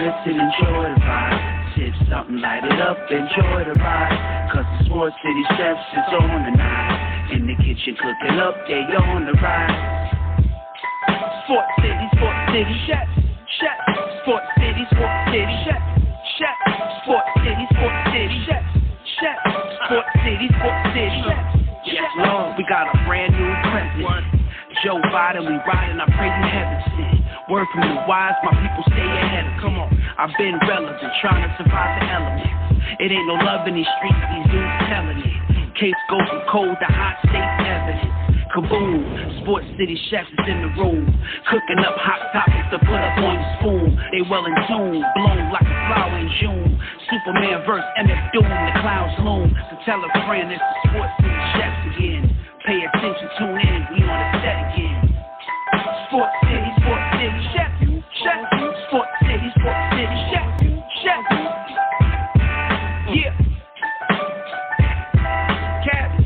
listen, enjoy the ride. Sip something, light it up, enjoy the ride. Cause the Sports City Chefs is on tonight. In the kitchen cooking up, they on the ride. Sports City Chefs, Chefs. Sports City Chefs, Chefs. Sports City Chefs, Chefs. Sports City Chefs. Yes, Lord, we got a brand new president. Joe Biden, we riding, I pray you heaven sent. Word from the wise, my people stay ahead of. Come on, I've been relevant, trying to survive the elements. It ain't no love in these streets, these dudes telling it. Case go from cold to hot, safe evidence. Kaboom, Sports City Chefs is in the room. Cooking up hot topics to put up on your spoon. They well in tune, blown like a flower in June. Superman verse MF Doom, the clouds loom. So tell a friend it's the Sports City Chefs again. Pay attention, tune in, we on the set again. Sports City Chefs, Chefs. Sports City Chefs, Chefs. Yeah. Cabin,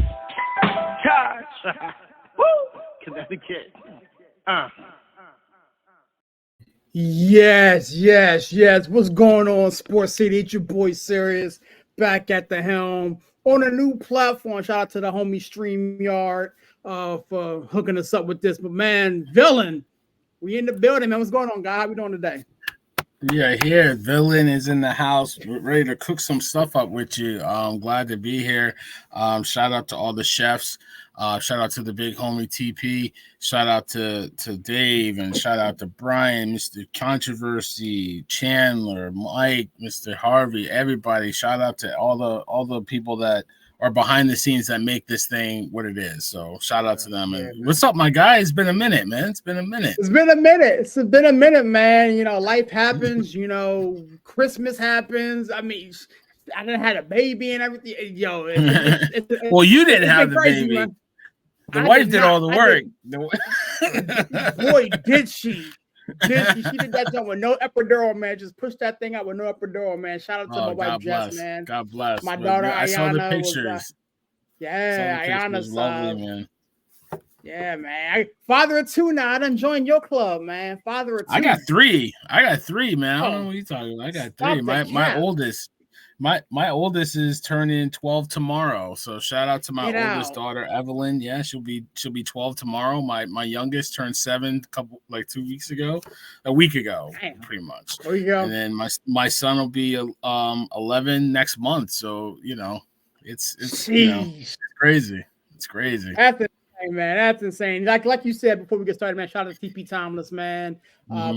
Taj. Woo! Connecticut. Yes. What's going on, Sports City? It's your boy Serous, back at the helm on a new platform. Shout out to the homie StreamYard for hooking us up with this. But man, Villain, we in the building, man. What's going on, guy? How we doing today? Yeah, here. Villain is in the house. We're ready to cook some stuff up with you. I'm glad to be here. Shout out to all the chefs. Shout out to the big homie TP. Shout out to Dave, and shout out to Brian, Mr. Controversy, Chandler, Mike, Mr. Harvey, everybody. Shout out to all the people that are behind the scenes that make this thing what it is. So shout out to them. And what's up, my guy? It's been a minute, man. It's been a minute, man. You know, life happens. You know, Christmas happens. I mean, I done had a baby and everything. Yo, well, you didn't have the crazy, baby. Man. The wife did all the work. Boy, did she. She did that job with no epidural, man. Just push that thing out with no epidural, man. Shout out to my wife, Jess, man. God bless. My daughter, Ayana. I saw the pictures. Ayana's lovely, man. Yeah, man. Father of two now. I done joined your club, man. Father of two. I got three, man. I don't know what you're talking about. I got three. My oldest is turning 12 tomorrow. So shout out to my oldest daughter, Evelyn. Yeah, she'll be 12 tomorrow. My youngest turned 7 a week ago, pretty much. There you go. And then my son will be 11 next month. So you know, it's crazy. It's crazy. That's insane, man. That's insane. Like you said before we get started, man. Shout out to TP Timeless, man.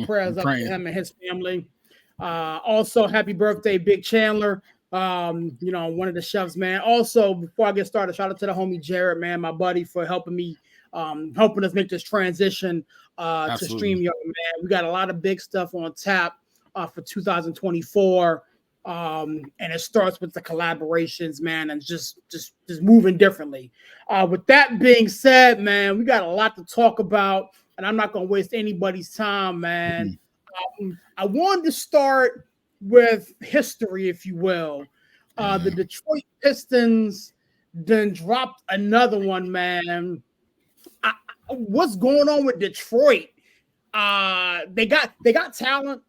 Prayers up to him and his family. Also, happy birthday, Big Chandler. One of the chefs, man. Also, before I get started, shout out to the homie Jared, man, my buddy, for helping us make this transition to StreamYard, man. We got a lot of big stuff on tap for 2024. And it starts with the collaborations, man, and just moving differently. With that being said, man, we got a lot to talk about, and I'm not gonna waste anybody's time, man. I wanted to start with history, if you will. The Detroit Pistons then dropped another one, man. What's going on with Detroit? They got talent.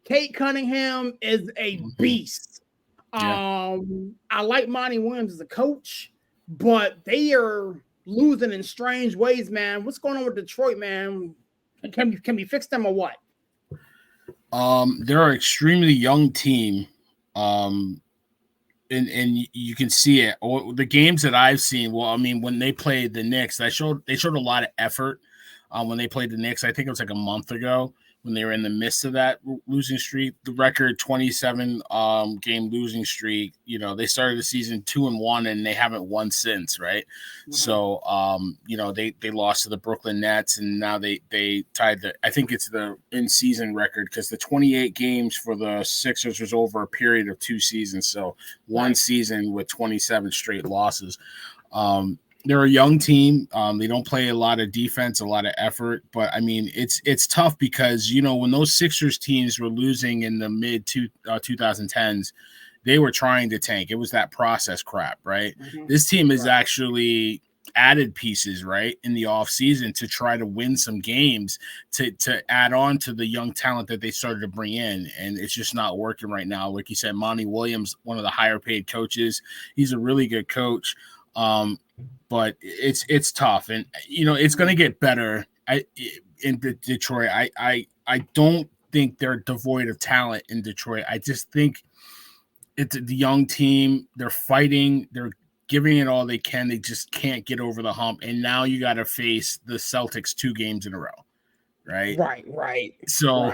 Kate Cunningham is a beast. I like Monty Williams as a coach, but they are losing in strange ways, man. What's going on with Detroit, man? Can we fix them or what? They're an extremely young team. And you can see it. The games that I've seen, well, I mean, when they played the Knicks, they showed a lot of effort. When they played the Knicks, I think it was like a month ago when they were in the midst of that losing streak, the record 27 game losing streak. You know, they started the season 2-1 and they haven't won since, right? Mm-hmm. So, they lost to the Brooklyn Nets, and now they tied I think it's the in-season record, because the 28 games for the Sixers was over a period of 2 seasons. So one season with 27 straight losses. They're a young team. They don't play a lot of defense, a lot of effort. But, I mean, it's tough because, when those Sixers teams were losing in the mid-2010s, they were trying to tank. It was that process crap, right? Mm-hmm. This team is actually added pieces, right, in the offseason to try to win some games to add on to the young talent that they started to bring in. And it's just not working right now. Like you said, Monty Williams, one of the higher paid coaches, he's a really good coach. But it's tough. And, it's going to get better in Detroit. I don't think they're devoid of talent in Detroit. I just think it's the young team. They're fighting. They're giving it all they can. They just can't get over the hump. And now you got to face the Celtics 2 games in a row, right? Right. So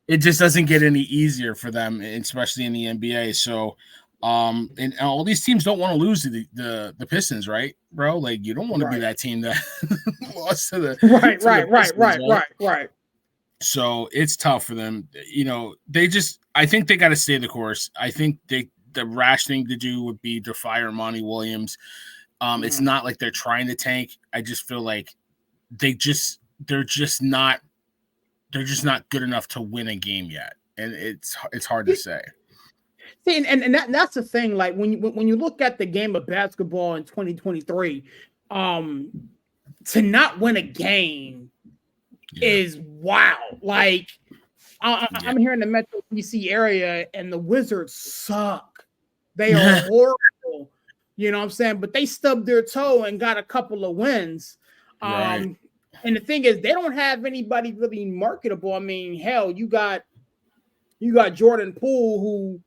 it just doesn't get any easier for them, especially in the NBA. So, and all these teams don't want to lose to the Pistons, right, bro? Like, you don't want to be that team that lost to the right. So it's tough for them. I think they got to stay the course. I think the rash thing to do would be to fire Monty Williams. It's not like they're trying to tank. I just feel like they're just not good enough to win a game yet, and it's hard to say. See, and that's the thing. Like when you look at the game of basketball in 2023, to not win a game is wow. Like I'm here in the Metro DC area, and the Wizards suck. They are horrible. You know what I'm saying? But they stubbed their toe and got a couple of wins. And the thing is, they don't have anybody really marketable. I mean, hell, you got Jordan Poole, who,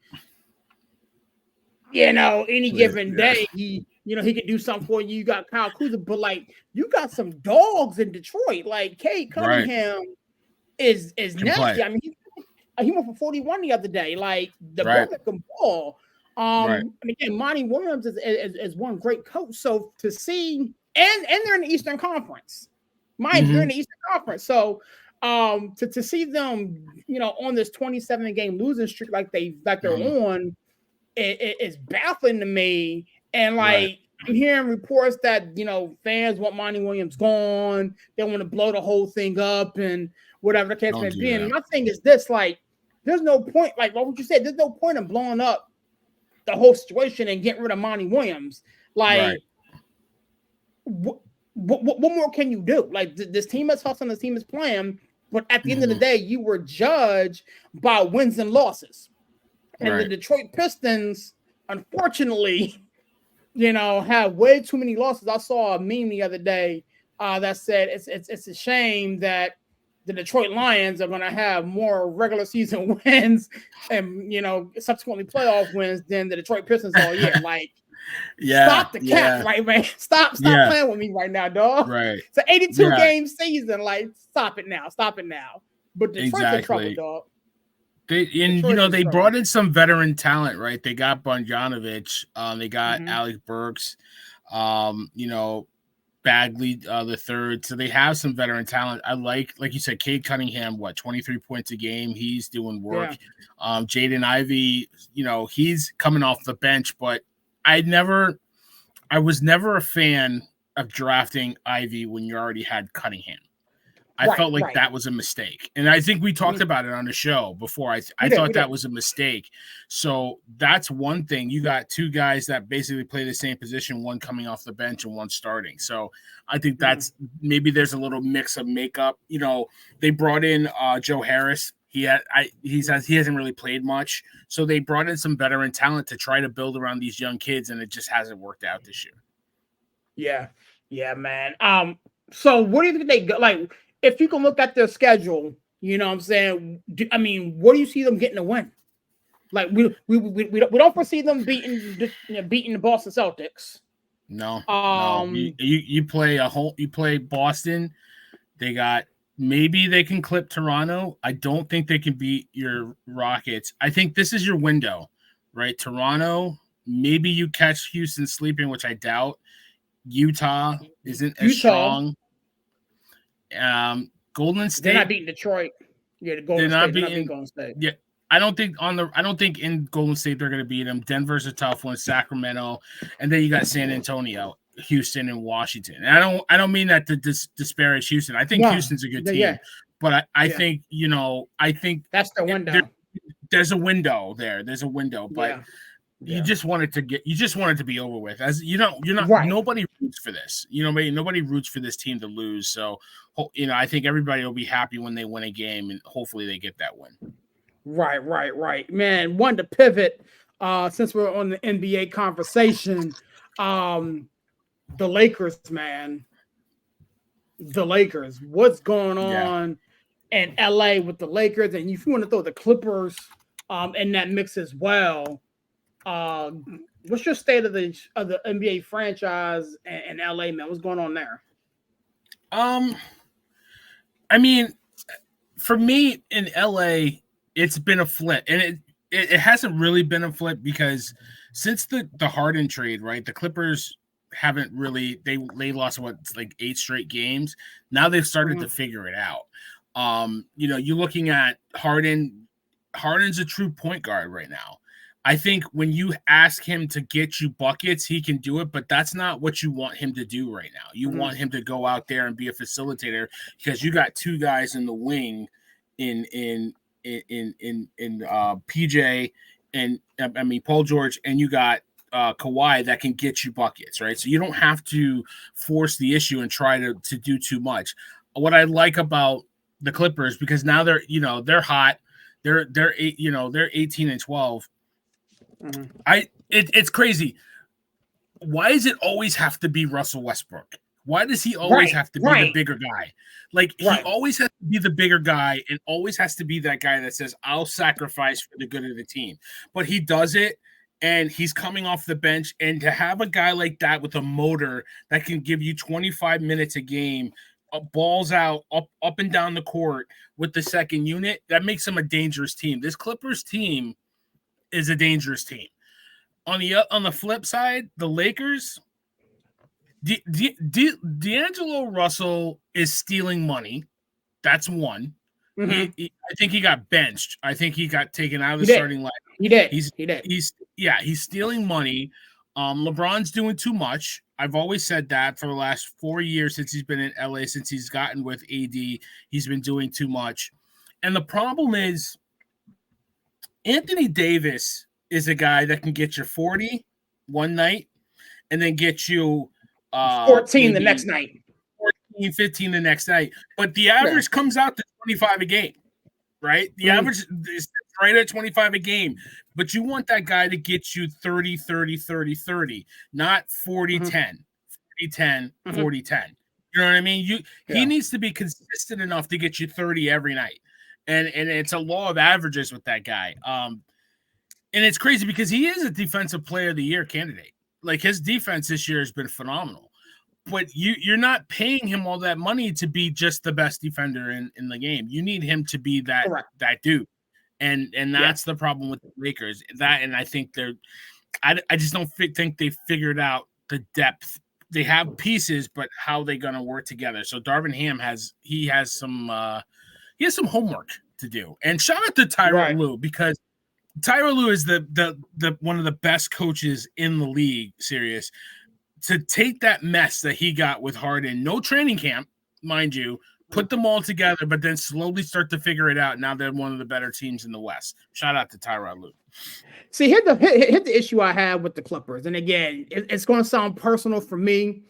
any given day, he could do something for you. You got Kyle Kuzma, but like you got some dogs in Detroit. Like Cade Cunningham is nasty. I mean, he went for 41 the other day. Like the brother can ball. And again, Monty Williams is one great coach. So to see, and they're in the Eastern Conference. They're in the Eastern Conference. So to see them, on this 27-game losing streak like they're on, it's baffling to me. And like I'm hearing reports that fans want Monty Williams gone. They want to blow the whole thing up and whatever the case may be. And my thing is this: like, there's no point, like what you said, there's no point in blowing up the whole situation and getting rid of Monty Williams. Like, what more can you do? Like, this team is hustling, this team is playing, but at the end of the day, you were judged by wins and losses. And the Detroit Pistons, unfortunately, have way too many losses. I saw a meme the other day that said it's a shame that the Detroit Lions are going to have more regular season wins and, subsequently playoff wins than the Detroit Pistons all year. Like, stop the cap, right, man? Stop playing with me right now, dog. Right. It's an 82-game season. Like, stop it now. But Detroit's in trouble, dog. They brought in some veteran talent, right? They got Bogdanovic. They got Alec Burks. Bagley the third. So they have some veteran talent. I like you said, Cade Cunningham, 23 points a game. He's doing work. Jaden Ivey, he's coming off the bench, but I was never a fan of drafting Ivey when you already had Cunningham. I felt like that was a mistake. And I think we talked about it on the show before. I thought that was a mistake. So that's one thing. You got 2 guys that basically play the same position, one coming off the bench and one starting. So I think that's maybe there's a little mix of makeup. They brought in Joe Harris. He hasn't really played much. So they brought in some veteran talent to try to build around these young kids, and it just hasn't worked out this year. Yeah, man. So what do you think they go like? If you can look at their schedule, you know what I'm saying? What do you see them getting to win? Like, we don't foresee them beating the Boston Celtics. No. You play Boston. They got, maybe they can clip Toronto. I don't think they can beat your Rockets. I think this is your window, right? Toronto, maybe you catch Houston sleeping, which I doubt. Utah isn't as strong. Golden State. They're not beating Detroit. Yeah, they're not beating Golden State. Yeah, I don't think in Golden State they're going to beat them. Denver's a tough one. Sacramento, and then you got San Antonio, Houston, and Washington. And I don't mean that to disparage Houston. I think Houston's a good team, but I think I think that's the window. There's a window there. There's a window, but You just want it to be over with. As you're not right. Nobody roots for this. Nobody roots for this team to lose. So, I think everybody will be happy when they win a game, and hopefully they get that win. Right. Man, wanted to pivot since we're on the NBA conversation. The Lakers, man. The Lakers. What's going on in LA with the Lakers? And if you want to throw the Clippers in that mix as well, what's your state of the NBA franchise in LA, man? What's going on there? I mean, for me in LA, it's been a flip, and it hasn't really been a flip because since the Harden trade, right? The Clippers haven't really they lost 8 straight games. Now they've started to figure it out. You're looking at Harden's a true point guard right now. I think when you ask him to get you buckets, he can do it, but that's not what you want him to do right now. You want him to go out there and be a facilitator because you got 2 guys in the wing in PJ and Paul George, and you got Kawhi that can get you buckets, right? So you don't have to force the issue and try to do too much. What I like about the Clippers, because now they're hot, they're 18 and 12. It's crazy. Why does it always have to be Russell Westbrook? Why does he always have to be the bigger guy? He always has to be the bigger guy and always has to be that guy that says, I'll sacrifice for the good of the team. But he does it, and he's coming off the bench. And to have a guy like that with a motor that can give you 25 minutes a game, balls out, up and down the court with the second unit, that makes him a dangerous team. This Clippers team is a dangerous team. On the flip side, the Lakers, D'Angelo Russell is stealing money. That's one. I think he got benched. I think he got taken out of the starting lineup. He did. He's stealing money. LeBron's doing too much. I've always said that for the last 4 years since he's been in LA, since he's gotten with AD, he's been doing too much. And the problem is Anthony Davis is a guy that can get you 40 one night and then get you 14 the next night. 14, 15 the next night. But the average comes out to 25 a game, right? The average is right at 25 a game. But you want that guy to get you 30, 30, 30, 30, not 40, 10, 40, 10, 40, 10. You know what I mean? He needs to be consistent enough to get you 30 every night. And it's a law of averages with that guy. And it's crazy because he is a defensive player of the year candidate. His defense this year has been phenomenal. But you're not paying him all that money to be just the best defender in the game. You need him to be that dude. And that's the problem with the Lakers. And I think I just don't think they figured out the depth. They have pieces, but how they going to work together? So Darvin Ham has some homework to do. And shout out to Tyronn Lue, because Tyronn Lue is the one of the best coaches in the league, Serious, to take that mess that he got with Harden, no training camp, mind you, put them all together, but then slowly start to figure it out. Now they're one of the better teams in the West. Shout out to Tyronn Lue. See, here's the issue I have with the Clippers. And again, it's going to sound personal for me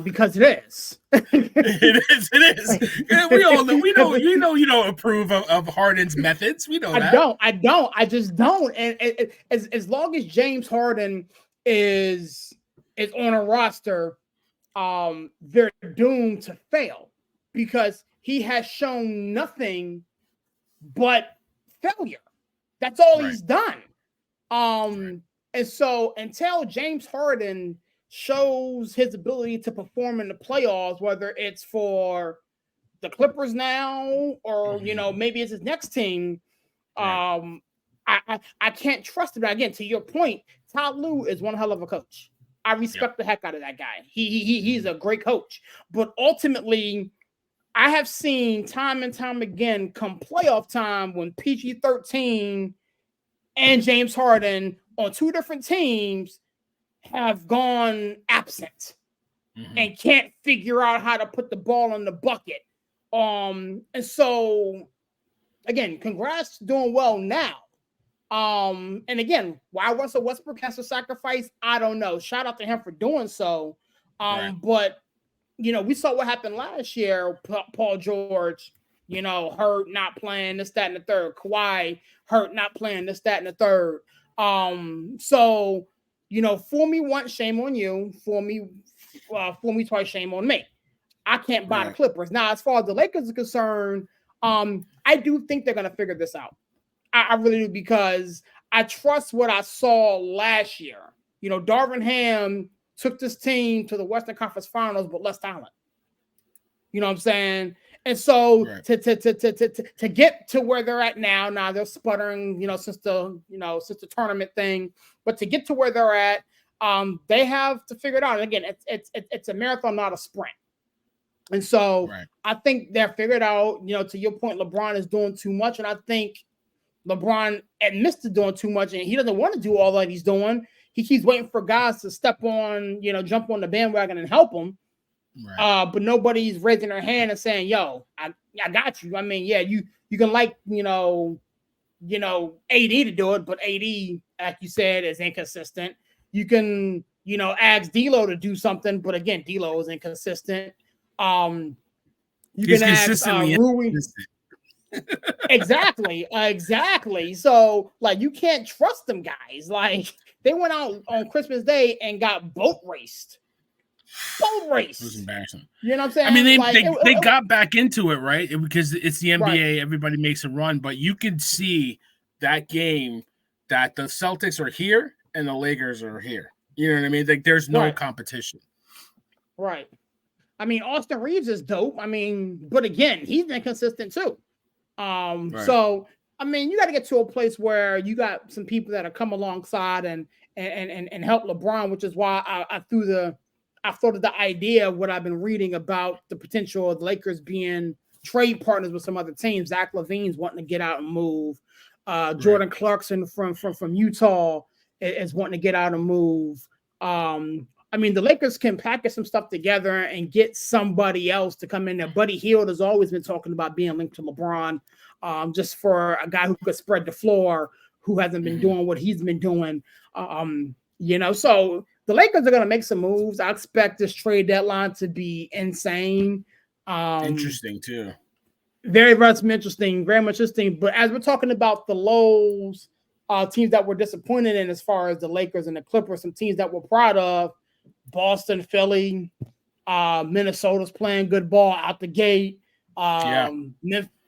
because it is. It is. Yeah, we know you don't approve of Harden's methods. We know that. I just don't. And as long as James Harden is on a roster, they're doomed to fail because he has shown nothing but failure. That's all he's done. And so until James Harden shows his ability to perform in the playoffs, whether it's for the Clippers now or maybe it's his next team, I can't trust him. Again, to your point, Ty Lue is one hell of a coach. I respect the heck out of that guy. He's a great coach. But ultimately, I have seen time and time again come playoff time when PG-13 and James Harden on 2 different teams have gone absent and can't figure out how to put the ball in the bucket. And so, again, congrats doing well now. And again, why Russell Westbrook has to sacrifice, I don't know. Shout out to him for doing so. But we saw what happened last year. Paul George, hurt, not playing, this, that, and the third. Kawhi hurt, not playing, this, that, and the third. So, for me once, shame on you. For me twice, shame on me. I can't buy the Clippers. Now, as far as the Lakers are concerned, I do think they're going to figure this out. I really do, because I trust what I saw last year. Darvin Ham took this team to the Western Conference Finals, but less talent. You know what I'm saying? And so to get to where they're at now they're sputtering, since the tournament thing, but to get to where they're at, they have to figure it out. And again, it's a marathon, not a sprint. And so I think they're figured out. To your point, LeBron is doing too much, and I think LeBron admits to doing too much, and he doesn't want to do all that he's doing. He keeps waiting for guys to step on, jump on the bandwagon and help him. But nobody's raising their hand and saying, "Yo, I got you." I mean, yeah, you can AD to do it, but AD, like you said, is inconsistent. You can, ask D'Lo to do something, but again, D'Lo is inconsistent. He's consistently inconsistent. Exactly. So, like, you can't trust them guys. Like, they went out on Christmas Day and got boat raced. It was embarrassing. You know what I'm saying? I mean, they got back into it, right? Because it's the NBA. Everybody makes a run, but you could see that game that the Celtics are here and the Lakers are here. You know what I mean? Like, there's no competition. Right. I mean, Austin Reeves is dope. I mean, but again, he's inconsistent too. So I mean, you got to get to a place where you got some people that are come alongside and help LeBron, which is why I thought of the idea of what I've been reading about the potential of the Lakers being trade partners with some other teams. Zach LaVine's wanting to get out and move. Jordan Clarkson from Utah is wanting to get out and move. I mean, the Lakers can package some stuff together and get somebody else to come in there. Buddy Hield has always been talking about being linked to LeBron, just for a guy who could spread the floor, who hasn't been doing what he's been doing. So the Lakers are going to make some moves. I expect this trade deadline to be insane. Interesting, too. Very much interesting. But as we're talking about the lows, teams that we're disappointed in as far as the Lakers and the Clippers, some teams that we're proud of, Boston, Philly, Minnesota's playing good ball out the gate.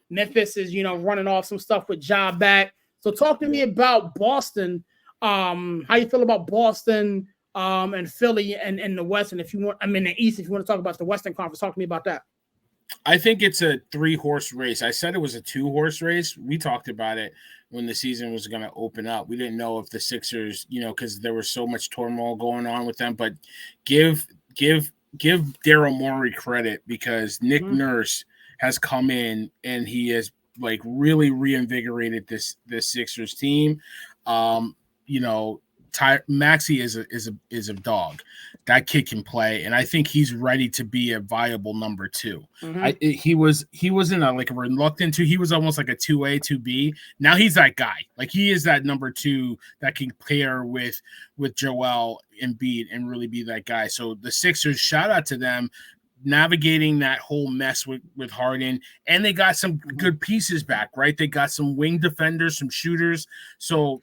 Memphis is, running off some stuff with Ja back. So talk to me about Boston. How you feel about Boston and Philly and the West? And if you want, the East, if you want to talk about the Western Conference, talk to me about that. I think it's a 3-horse race. I said it was a 2-horse race. We talked about it when the season was going to open up. We didn't know if the Sixers, because there was so much turmoil going on with them. But give Daryl Morey credit, because Nick Nurse has come in and he has like really reinvigorated this Sixers team. Maxey is a dog. That kid can play, and I think he's ready to be a viable number 2. He was in a reluctant 2. He was almost like a 2A, 2B. Now he's that guy. Like, he is that number 2 that can pair with Joel Embiid and really be that guy. So the Sixers, shout out to them, navigating that whole mess with Harden, and they got some good pieces back, right? They got some wing defenders, some shooters. So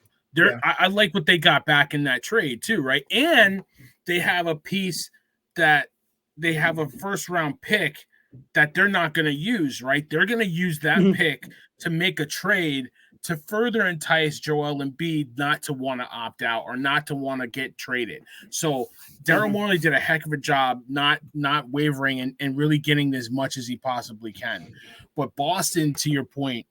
I like what they got back in that trade too, right? And they have a piece that they have a first-round pick that they're not going to use, right? They're going to use that pick to make a trade to further entice Joel Embiid not to want to opt out or not to want to get traded. So Daryl Morey did a heck of a job not wavering and really getting as much as he possibly can. But Boston, to your point,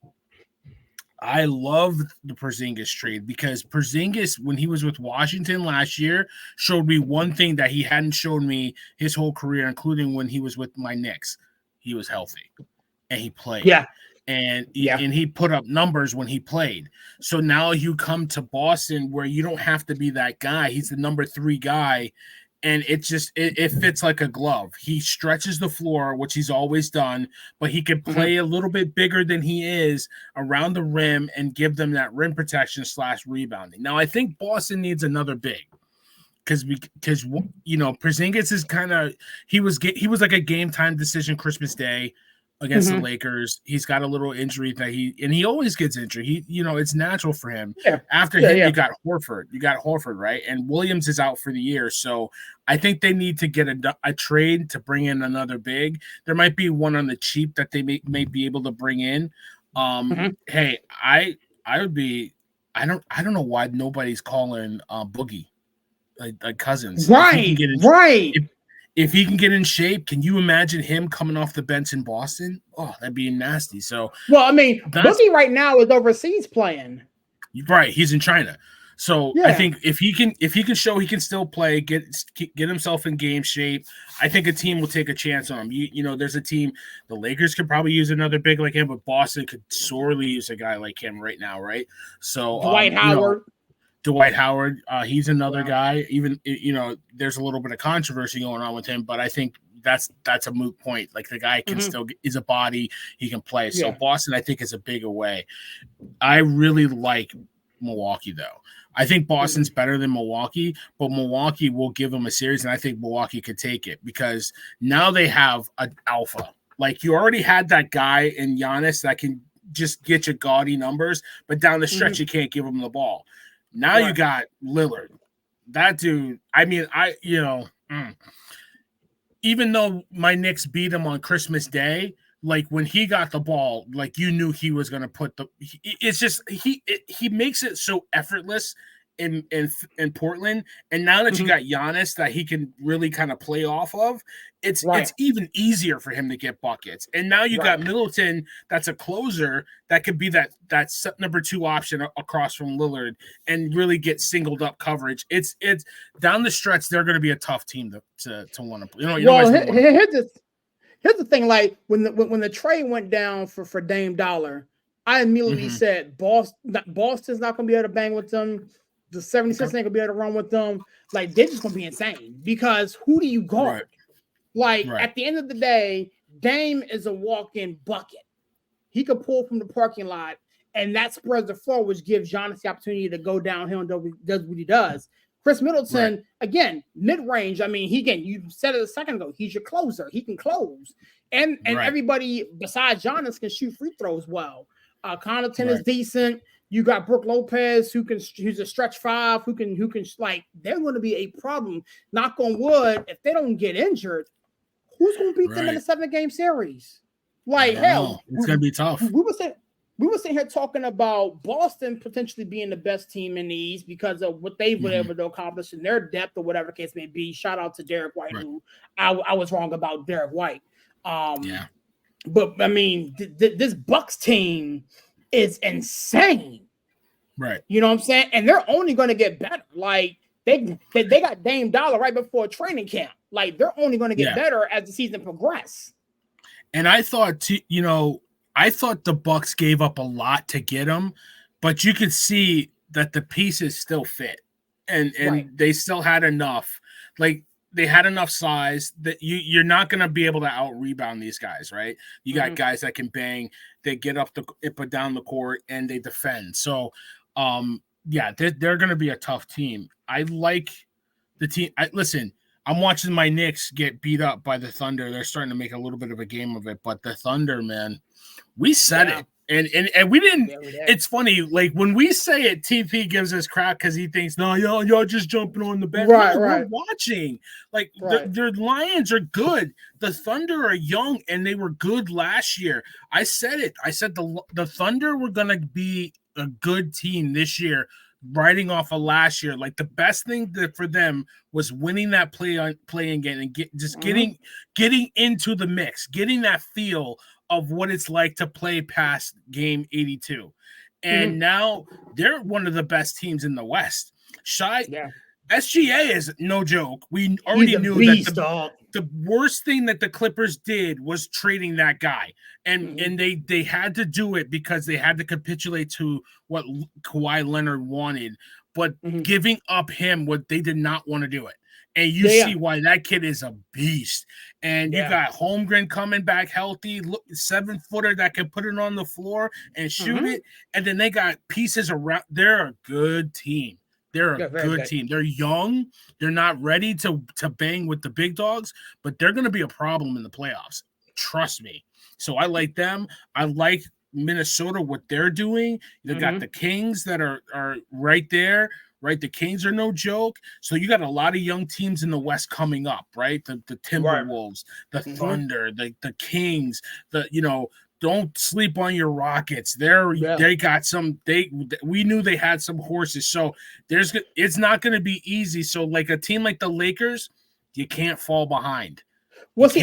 I love the Porzingis trade, because Porzingis, when he was with Washington last year, showed me one thing that he hadn't shown me his whole career, including when he was with my Knicks. He was healthy and he played. And he put up numbers when he played. So now you come to Boston where you don't have to be that guy. He's the number 3 guy, and it fits like a glove. He stretches the floor, which he's always done, but he can play a little bit bigger than he is around the rim and give them that rim protection / rebounding. Now, I think Boston needs another big because Porzingis is kind of he was like a game time decision Christmas Day against the Lakers. He's got a little injury that he always gets injured. It's natural for him. Yeah. After him, you got Horford. Right? And Williams is out for the year. So I think they need to get a trade to bring in another big. There might be one on the cheap that they may be able to bring in. Hey, I would be I don't know why nobody's calling Boogie like Cousins. Right. If he can get in shape, can you imagine him coming off the bench in Boston? Oh, that'd be nasty. So, well, I mean, Boogie right now is overseas playing. Right, he's in China. So I think if he can show he can still play, get himself in game shape, I think a team will take a chance on him. There's a team. The Lakers could probably use another big like him, but Boston could sorely use a guy like him right now, right? So Dwight Howard, he's another guy. Even there's a little bit of controversy going on with him, but I think that's a moot point. Like the guy can still is a body, he can play. So Boston, I think, is a big away. I really like Milwaukee though. I think Boston's better than Milwaukee, but Milwaukee will give them a series, and I think Milwaukee could take it because now they have an alpha. Like you already had that guy in Giannis that can just get you gaudy numbers, but down the stretch you can't give him the ball. Now you got Lillard. That dude, I mean, even though my Knicks beat him on Christmas Day, like when he got the ball, like you knew he was going to put it's just he makes it so effortless in Portland. And now that you got Giannis that he can really kind of play off of, it's even easier for him to get buckets. And now you got Middleton that's a closer that could be that number 2 option across from Lillard and really get singled up coverage. It's down the stretch, they're going to be a tough team to want to play. Here's the thing, like when the trade went down for Dame Dollar, I immediately said Boston's not going to be able to bang with them. The 76ers ain't going to be able to run with them. Like, they're just going to be insane because who do you guard? At the end of the day, Dame is a walk-in bucket. He could pull from the parking lot, and that spreads the floor, which gives Giannis the opportunity to go downhill and does what he does. Chris Middleton, again, mid-range. I mean, you said it a second ago. He's your closer. He can close. And everybody besides Giannis can shoot free throws well. Connaughton is decent. You got Brook Lopez who's a stretch 5 who can like they're going to be a problem. Knock on wood, if they don't get injured, who's going to beat them in a 7-game series? Like hell, it's going to be tough. We were sitting here talking about Boston potentially being the best team in the East because of what they were able to accomplish in their depth or whatever case may be. Shout out to Derek White, who I was wrong about Derek White. But I mean, this Bucks team is insane. Right. You know what I'm saying? And they're only going to get better. Like they got Dame Dollar right before training camp. Like they're only going to get better as the season progresses. And I thought, the Bucks gave up a lot to get him, but you could see that the pieces still fit, and they still had enough. Like they had enough size that you're not going to be able to out rebound these guys, right? You got guys that can bang, they get up put down the court, and they defend. So, they're going to be a tough team. I like the team. Listen. I'm watching my Knicks get beat up by the Thunder. They're starting to make a little bit of a game of it, but the Thunder, man, we said it, and we didn't. It's funny, like when we say it, TP gives us crap because he thinks, no, y'all just jumping on the bench. We're watching. Like their Lions are good. The Thunder are young, and they were good last year. I said it. I said the Thunder were gonna be a good team this year. Riding off of last year, like the best thing for them was winning that play-in game and getting into the mix, getting that feel of what it's like to play past game 82. And now they're one of the best teams in the West. SGA is no joke. We already knew that the worst thing that the Clippers did was trading that guy. And they had to do it because they had to capitulate to what Kawhi Leonard wanted, but giving up him, what they did not want to do it. And you see why that kid is a beast. And you got Holmgren coming back healthy, 7-footer that can put it on the floor and shoot it. And then they got pieces around. They're a good team. They're a good team. They're young. They're not ready to bang with the big dogs, but they're going to be a problem in the playoffs. Trust me. So I like them. I like Minnesota, what they're doing. They got the Kings that are right there. Right, the Kings are no joke. So you got a lot of young teams in the West coming up, right? The Timberwolves, the Thunder, the Kings. Don't sleep on your Rockets. They got some. We knew they had some horses. So it's not going to be easy. So like a team like the Lakers, you can't fall behind. Well, see,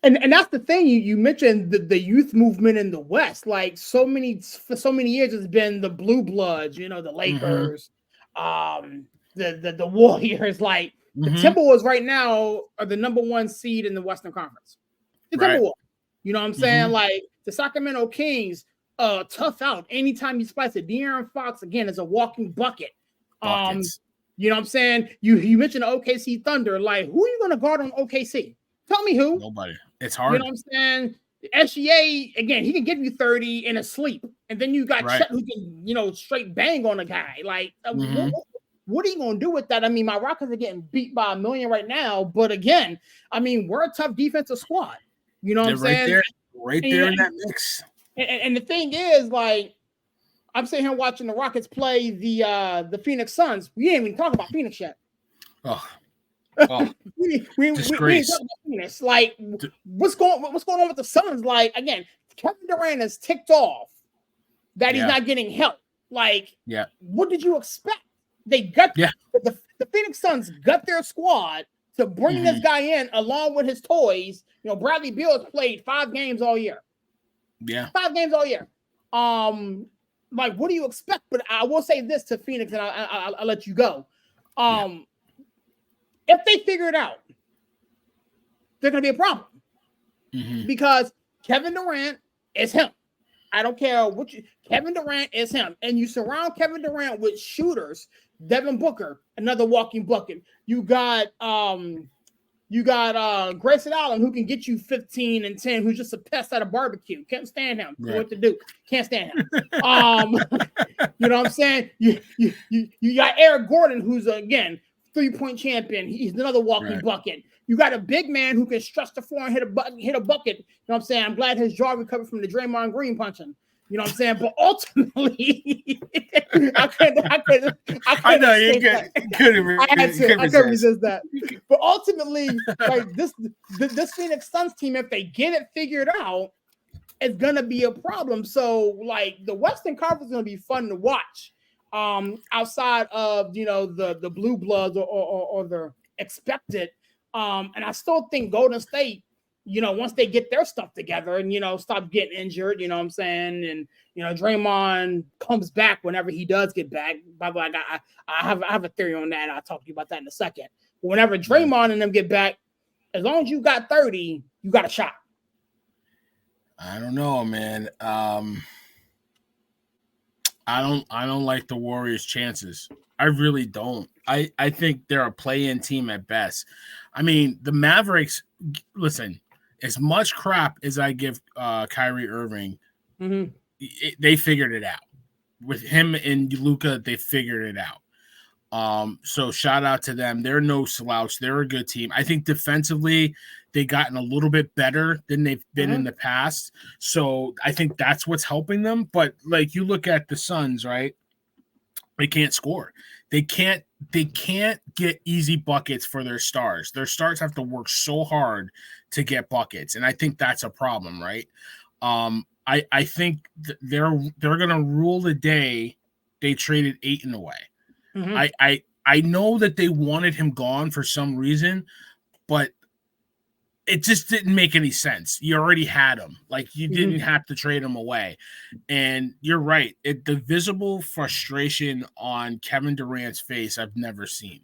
and that's the thing. You mentioned the youth movement in the West. Like for so many years, it's been the Blue Bloods. The Lakers, the Warriors. Like the Timberwolves right now are the number 1 seed in the Western Conference. The Timberwolves. You know what I'm saying? Like the Sacramento Kings, tough out. Anytime you spice it, De'Aaron Fox again is a walking bucket. Buckets. You know what I'm saying? You mentioned the OKC Thunder. Like who are you going to guard on OKC? Tell me who. Nobody. It's hard. You know what I'm saying? SGA, again, he can give you 30 in a sleep. And then you got Chet who can, straight bang on a guy. Like, what are you going to do with that? I mean, my Rockets are getting beat by 1 million right now. But again, I mean, we're a tough defensive squad. You know what I'm saying? Right there in that mix. And the thing is, like, I'm sitting here watching the Rockets play the Phoenix Suns. We ain't even talking about Phoenix yet. We disgrace. Like, what's going on with the Suns? Like, again, Kevin Durant is ticked off that he's not getting help. Like, what did you expect? They got the Phoenix Suns got their squad to bring this guy in along with his toys. Bradley Beal has played 5 games all year. 5 games all year. Like, what do you expect? But I will say this to Phoenix, and I'll let you go. If they figure it out, they're going to be a problem because Kevin Durant is him. I don't care what Kevin Durant is him, and you surround Kevin Durant with shooters. Devin Booker, another walking bucket. You got Grayson Allen, who can get you 15 and 10, who's just a pest at a barbecue. Can't stand him. What to do? Can't stand him. You know what I'm saying? You got Eric Gordon, who's again 3-point champion. He's another walking bucket. You got a big man who can stretch the floor and hit a bucket. You know what I'm saying? I'm glad his jaw recovered from the Draymond Green punching. You know what I'm saying? But ultimately, I know you couldn't resist that. But ultimately, like this Phoenix Suns team, if they get it figured out, it's gonna be a problem. So, like the Western Conference is gonna be fun to watch. Outside of the Blue Bloods or the expected, and I still think Golden State, once they get their stuff together and stop getting injured, you know what I'm saying, and Draymond comes back whenever he does get back. By the way, I have a theory on that. I'll talk to you about that in a second. But whenever Draymond and them get back, as long as you got 30, you got a shot. I don't know, man. I don't like the Warriors' chances. I really don't. I think they're a play-in team at best. I mean, the Mavericks, listen, as much crap as I give Kyrie Irving, they figured it out. With him and Luka, they figured it out. So shout out to them. They're no slouch. They're a good team. I think defensively, they've gotten a little bit better than they've been in the past. So I think that's what's helping them. But like you look at the Suns, right? They can't score. They can't get easy buckets for their stars. Their stars have to work so hard to get buckets. And I think that's a problem, right? I think they're gonna rule the day they traded Ayton away. I know that they wanted him gone for some reason, but it just didn't make any sense. You already had him. Like, you didn't have to trade him away. And you're right. The visible frustration on Kevin Durant's face, I've never seen.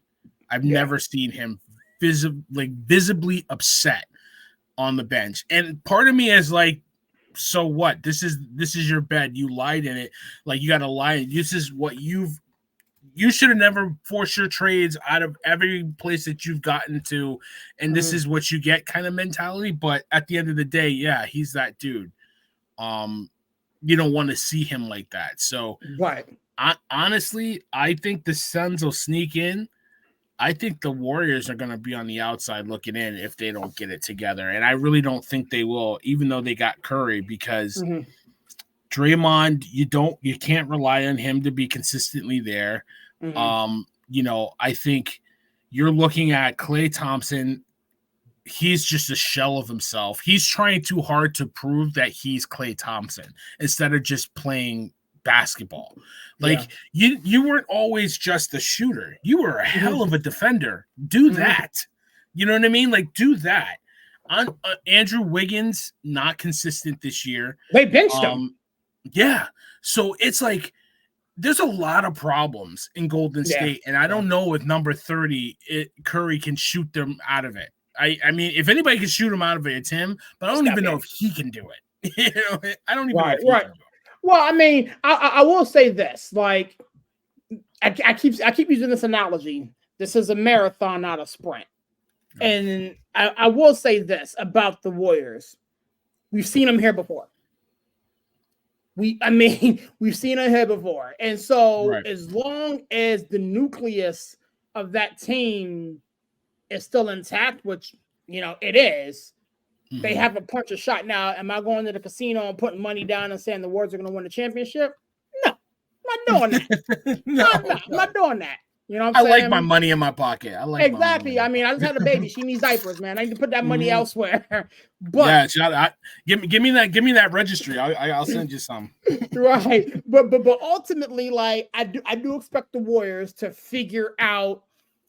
I've never seen him visibly upset on the bench. And part of me is like, so what? This is your bed. You lied in it. Like, you got to lie. This is what you've you should have never forced your trades out of every place that you've gotten to, and this is what you get kind of mentality. But at the end of the day, yeah, he's that dude. You don't want to see him like that. So, right. Honestly, I think the Suns will sneak in. I think the Warriors are going to be on the outside looking in if they don't get it together. And I really don't think they will, even though they got Curry, because Draymond, you can't rely on him to be consistently there. I think you're looking at Klay Thompson. He's just a shell of himself. He's trying too hard to prove that he's Klay Thompson instead of just playing basketball. Like you weren't always just a shooter. You were a hell of a defender. Do that. You know what I mean? Like, do that. On Andrew Wiggins, not consistent this year. They benched him. Yeah. So it's like there's a lot of problems in Golden State, and I don't know if number 30 Curry can shoot them out of it. I mean, if anybody can shoot him out of it, it's him. But I don't even know if he can do it. I don't even know if he can do it. Well, I mean, I will say this. Like, I keep using this analogy. This is a marathon, not a sprint. And I will say this about the Warriors. We've seen them here before. We've seen them here before. And so as long as the nucleus of that team is still intact, which, it is, they have a punch a shot. Now, am I going to the casino and putting money down and saying the Warriors are going to win the championship? No, I'm not doing that. I'm not doing that. You know what I'm saying? I like my money in my pocket. I like exactly. I mean, I just had a baby. She needs diapers, man. I need to put that money elsewhere. But give me that registry. I'll send you some. Right. But ultimately, like, I do expect the Warriors to figure out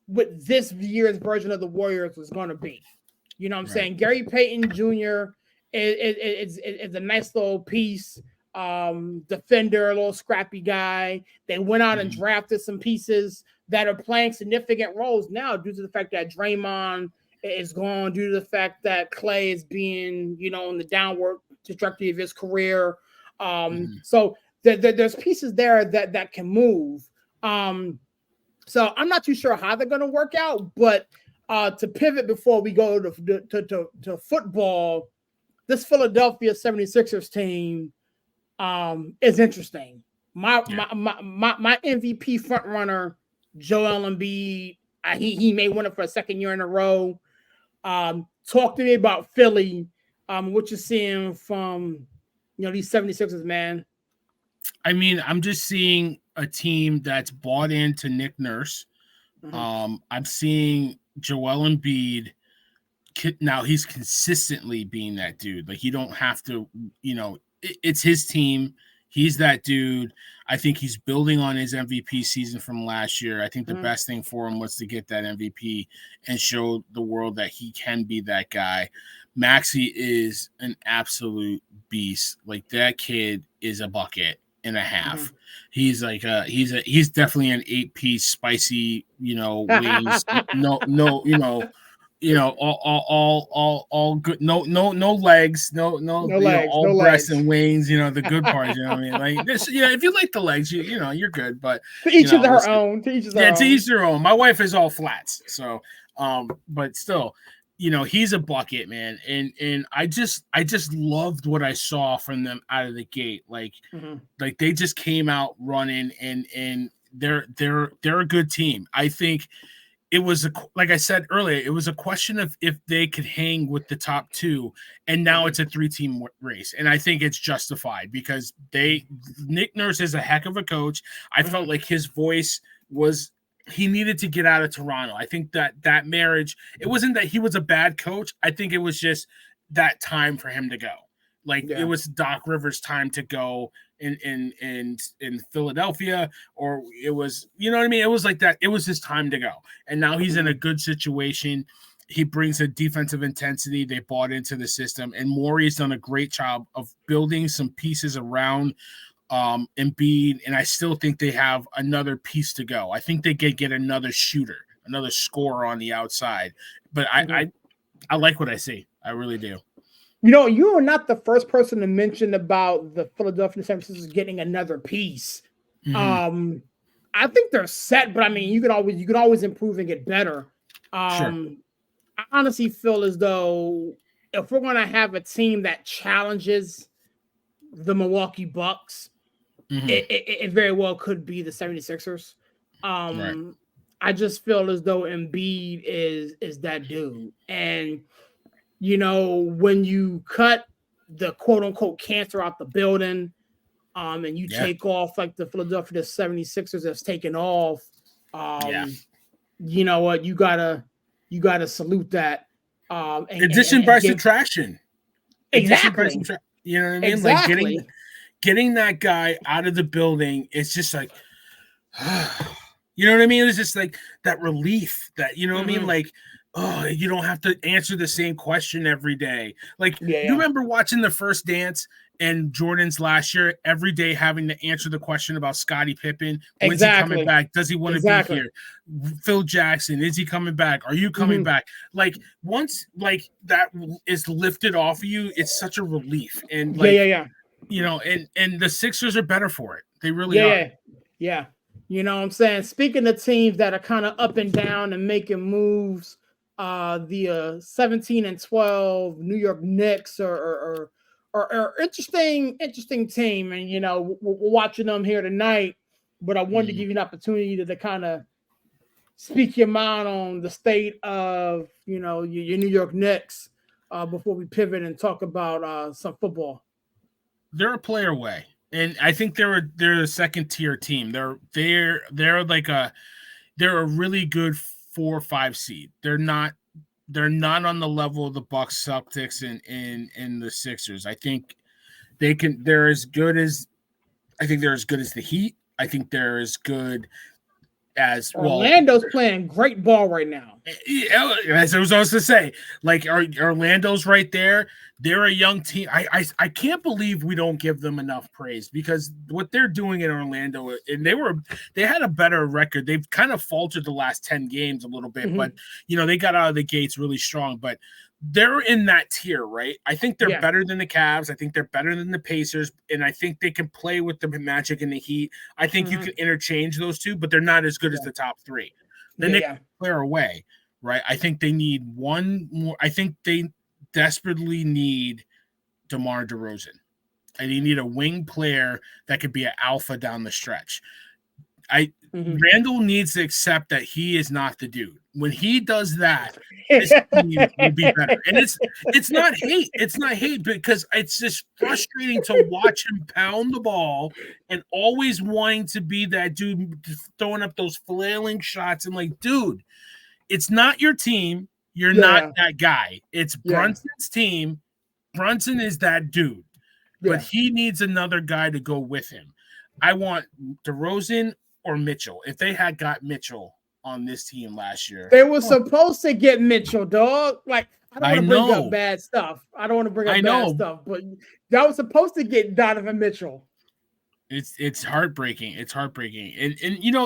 what this year's version of the Warriors was going to be. You know what I'm saying? Gary Payton Jr. is a nice little piece. Defender, a little scrappy guy. They went out and drafted some pieces that are playing significant roles now due to the fact that Draymond is gone, due to the fact that Klay is being, in the downward trajectory of his career. So there's pieces there that can move. So I'm not too sure how they're going to work out, but to pivot before we go to football, this Philadelphia 76ers team is interesting. My MVP front runner, Joel Embiid, he may win it for a second year in a row. Talk to me about Philly. What you're seeing from these 76ers, man. I mean, I'm just seeing a team that's bought into Nick Nurse. I'm seeing Joel Embiid. Now he's consistently being that dude. Like, you don't have to, it's his team. He's that dude. I think he's building on his MVP season from last year. I think the best thing for him was to get that MVP and show the world that he can be that guy. Maxey is an absolute beast. Like, that kid is a bucket and a half. He's like he's definitely an 8-piece spicy, wings. All good. No legs. No legs, all breasts and wings. The good parts. You know what I mean? Like this. If you like the legs, you're good. But to each of their own. To each their own. My wife is all flats. So, but still, he's a bucket, man. And I just loved what I saw from them out of the gate. Like they just came out running, and they're a good team. I think it was like I said earlier, it was a question of if they could hang with the top two, and now it's a 3-team race. And I think it's justified because Nick Nurse is a heck of a coach. I felt like his voice he needed to get out of Toronto. I think that marriage, it wasn't that he was a bad coach. I think it was just that time for him to go. Like, it was Doc Rivers' time to go in Philadelphia, or it was, you know what I mean? It was like that. It was his time to go. And now he's in a good situation. He brings a defensive intensity. They bought into the system, and Morey's done a great job of building some pieces around Embiid, and I still think they have another piece to go. I think they could get another shooter, another scorer on the outside. But I like what I see. I really do. You are not the first person to mention about the Philadelphia 76ers getting another piece. I I think they're set, but I mean, you could always improve and get better. Sure. I honestly feel as though if we're going to have a team that challenges the Milwaukee Bucks, it very well could be the 76ers. Right. I just feel as though Embiid is that dude. And, you know, when you cut the quote-unquote cancer out the building, and you take off like the Philadelphia 76ers that's taken off, you know what, you gotta salute that. Addition by subtraction. Exactly. You know what I mean? Exactly. Like getting that guy out of the building, it's just like, you know what I mean? It's just like that relief that, you know what I mean? Like, oh, you don't have to answer the same question every day. Like, you remember watching The First Dance and Jordan's last year, every day having to answer the question about Scottie Pippen. When's he coming back? Does he want to be here? Phil Jackson, is he coming back? Are you coming back? Like, once like that is lifted off of you, it's such a relief. And like, you know, and the Sixers are better for it. They really are. Yeah. You know what I'm saying? Speaking of teams that are kind of up and down and making moves, the 17-12 New York Knicks are interesting team, and you know we're watching them here tonight. But I wanted to give you an opportunity to kind of speak your mind on the state of your New York Knicks before we pivot and talk about some football. They're a player away, and I think they're a second tier team. They're a really good 4 or 5 seed. They're not on the level of the Bucks, Celtics, and the Sixers. I think they're as good as the Heat. I think they're as good as Orlando's playing great ball right now. As I was going to say, like Orlando's right there. They're a young team. I can't believe we don't give them enough praise, because what they're doing in Orlando, and they had a better record. They've kind of faltered the last 10 games a little bit, but they got out of the gates really strong. But they're in that tier, right? I think they're better than the Cavs. I think they're better than the Pacers, and I think they can play with the Magic and the Heat. I think you can interchange those two, but they're not as good as the top 3. The Knicks player away, right? I think they need one more. I think they desperately need DeMar DeRozan, and you need a wing player that could be an alpha down the stretch. Randall needs to accept that he is not the dude. When he does that, his team will be better. And it's not hate. It's not hate, because it's just frustrating to watch him pound the ball and always wanting to be that dude throwing up those flailing shots. And like, dude, it's not your team. You're not that guy. It's Brunson's team. Brunson is that dude. But he needs another guy to go with him. I want DeRozan or Mitchell. If they had got Mitchell on this team last year, they were supposed to get Mitchell, dog. Like, I don't want to bring up bad stuff. I don't want to bring up bad stuff, but that was supposed to get Donovan Mitchell. It's heartbreaking. It's heartbreaking. And you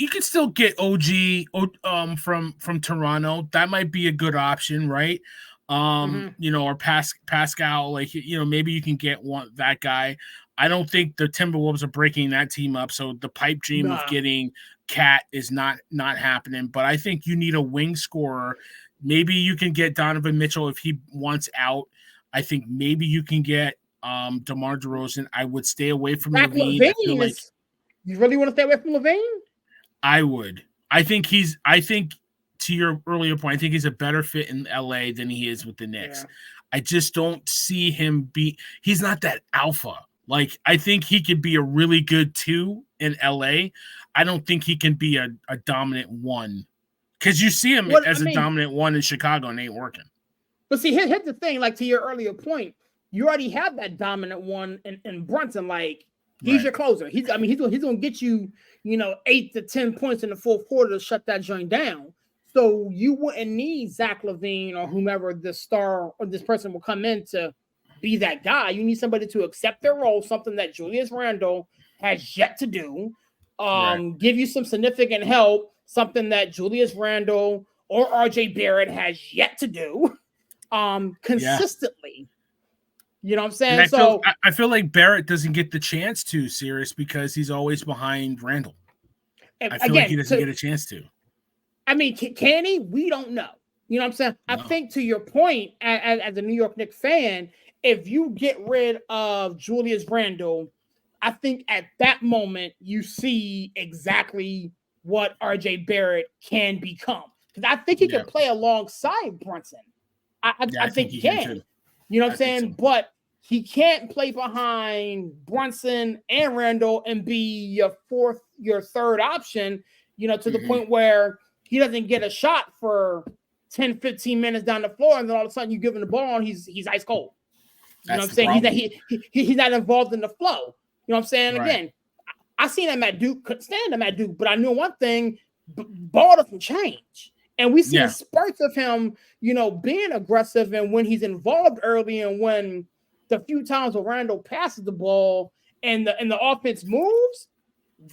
can still get OG from Toronto. That might be a good option, right? Or Pascal, like, maybe you can get that guy. I don't think the Timberwolves are breaking that team up, so the pipe dream of getting Cat is not happening. But I think you need a wing scorer. Maybe you can get Donovan Mitchell if he wants out. I think maybe you can get DeMar DeRozan. I would stay away from LaVine. You really want to stay away from LaVine? I would. I think to your earlier point, I think he's a better fit in LA than he is with the Knicks. Yeah. I just don't see him he's not that alpha. Like, I think he could be a really good 2 in LA. I don't think he can be a dominant 1. Because you see him as a dominant 1 in Chicago and it ain't working. But see, here's the thing, like, to your earlier point, you already have that dominant 1 in Brunson. Like, he's your closer. He's gonna get you, 8 to 10 points in the fourth quarter to shut that joint down. So you wouldn't need Zach LaVine or whomever the star or this person will come in to be that guy. You need somebody to accept their role, something that Julius Randle has yet to do. Give you some significant help, something that Julius Randle or RJ Barrett has yet to do consistently. You know what I'm saying? I feel like Barrett doesn't get the chance to, Serous, because he's always behind Randall. I feel like he doesn't get a chance to. I mean, can he? We don't know. You know what I'm saying? No. I think to your point, as a New York Knicks fan, if you get rid of Julius Randle, I think at that moment you see exactly what RJ Barrett can become. Because I think he can play alongside Brunson. I think he can. You know what I'm saying? So. But he can't play behind Brunson and Randall and be your third option, you know, to the point where he doesn't get a shot for 10, 15 minutes down the floor, and then all of a sudden you give him the ball and he's ice cold. You know what I'm saying? He's not involved in the flow. You know what I'm saying? Right. Again, I seen him at Duke, couldn't stand him at Duke, but I knew one thing, ball doesn't change. And we see spurts of him, you know, being aggressive, and when he's involved early, and when the few times where Randall passes the ball and the offense moves,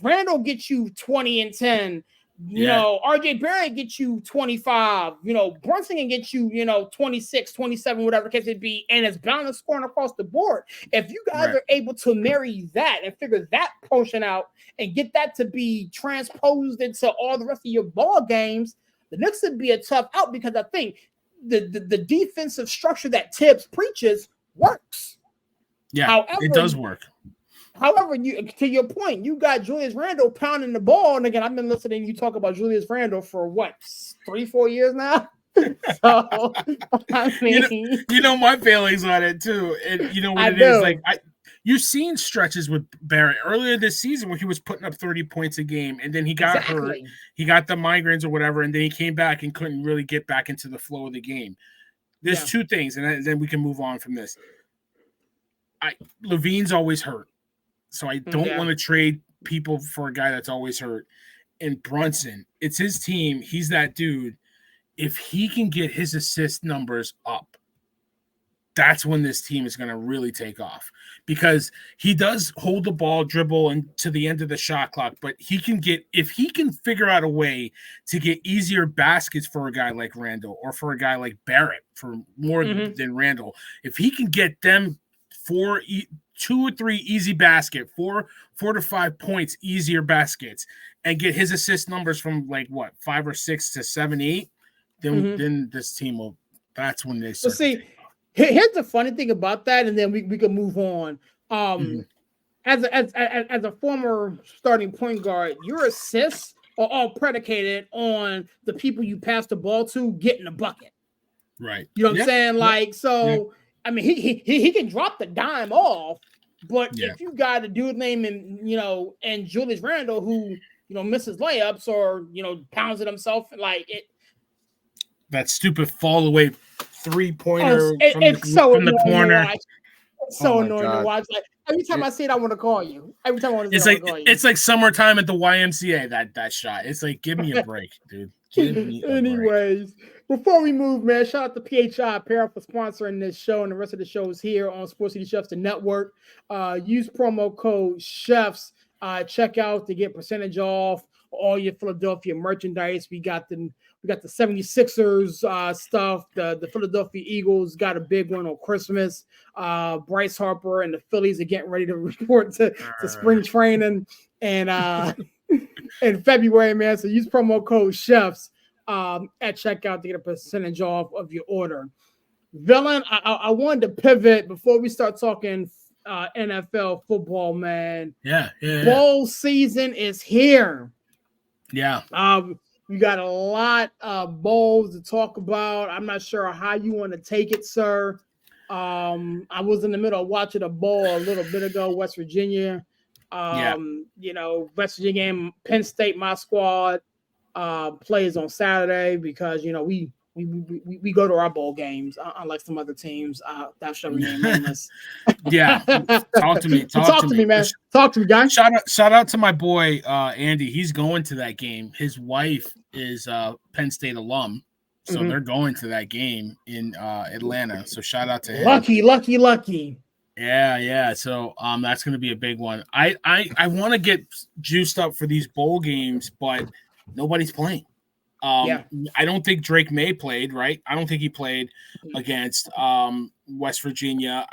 Randall gets you 20 and 10. You know, RJ Barrett gets you 25. You know, Brunson can get you, you know, 26, 27, whatever the case it be, and it's balanced scoring across the board. If you guys are able to marry that and figure that portion out and get that to be transposed into all the rest of your ball games, the Knicks would be a tough out, because I think the defensive structure that Tibbs preaches works. Yeah, however, it does work. However, to your point, you got Julius Randle pounding the ball. And again, I've been listening to you talk about Julius Randle for what, 3-4 years now? So, I mean, you know my feelings on it too. And you know what it is? Like, you've seen stretches with Barrett earlier this season where he was putting up 30 points a game, and then he got hurt. He got the migraines or whatever, and then he came back and couldn't really get back into the flow of the game. There's two things, and then we can move on from this. Levine's always hurt. So I don't want to trade people for a guy that's always hurt. And Brunson, it's his team. He's that dude. If he can get his assist numbers up, that's when this team is going to really take off, because he does hold the ball, dribble, and to the end of the shot clock. But if he can figure out a way to get easier baskets for a guy like Randall, or for a guy like Barrett, for more than Randall, if he can get them 2 or 3 easy basket, 4 to 5 points, easier baskets, and get his assist numbers from like what, 5 or 6 to 7, 8, then this team will. That's when they start. So see, here's the funny thing about that, and then we can move on. As a former starting point guard, your assists are all predicated on the people you pass the ball to getting a bucket. Right. You know what I'm saying? Like, so. I mean, he can drop the dime off, but if you got a dude named, and Julius Randle who, misses layups or, pounds it himself, like it. That stupid fall away 3-pointer from the corner. It's so annoying to watch. Like, every time I see it, I want to call you. Every time I want to see it, I want to call you. It's like summertime at the YMCA, that shot. It's like, give me a break, dude. Anyways, before we move, man, shout out to PHI Apparel for sponsoring this show and the rest of the shows here on Sports City Chefs, the network. Use promo code CHEFS. Check out to get percentage off all your Philadelphia merchandise. We got the 76ers stuff. The Philadelphia Eagles got a big one on Christmas. Bryce Harper and the Phillies are getting ready to report to spring training and in February, man. So use promo code CHEFS at checkout to get a percentage off of your order. Villain, I wanted to pivot before we start talking NFL football, man. Yeah. Bowl season is here. Yeah. We got a lot of bowls to talk about. I'm not sure how you want to take it, sir. I was in the middle of watching a bowl a little bit ago, West Virginia. West Virginia game, Penn State, my squad plays on Saturday because we go to our bowl games, unlike some other teams. That shall remain nameless. Yeah, talk to me. Talk to me, man. Talk to me, guys. Shout out to my boy Andy. He's going to that game. His wife is a Penn State alum, so they're going to that game in Atlanta. So shout out to him. Lucky. Yeah. So that's going to be a big one. I want to get juiced up for these bowl games, but nobody's playing. I don't think Drake May played, right? I don't think he played against West Virginia.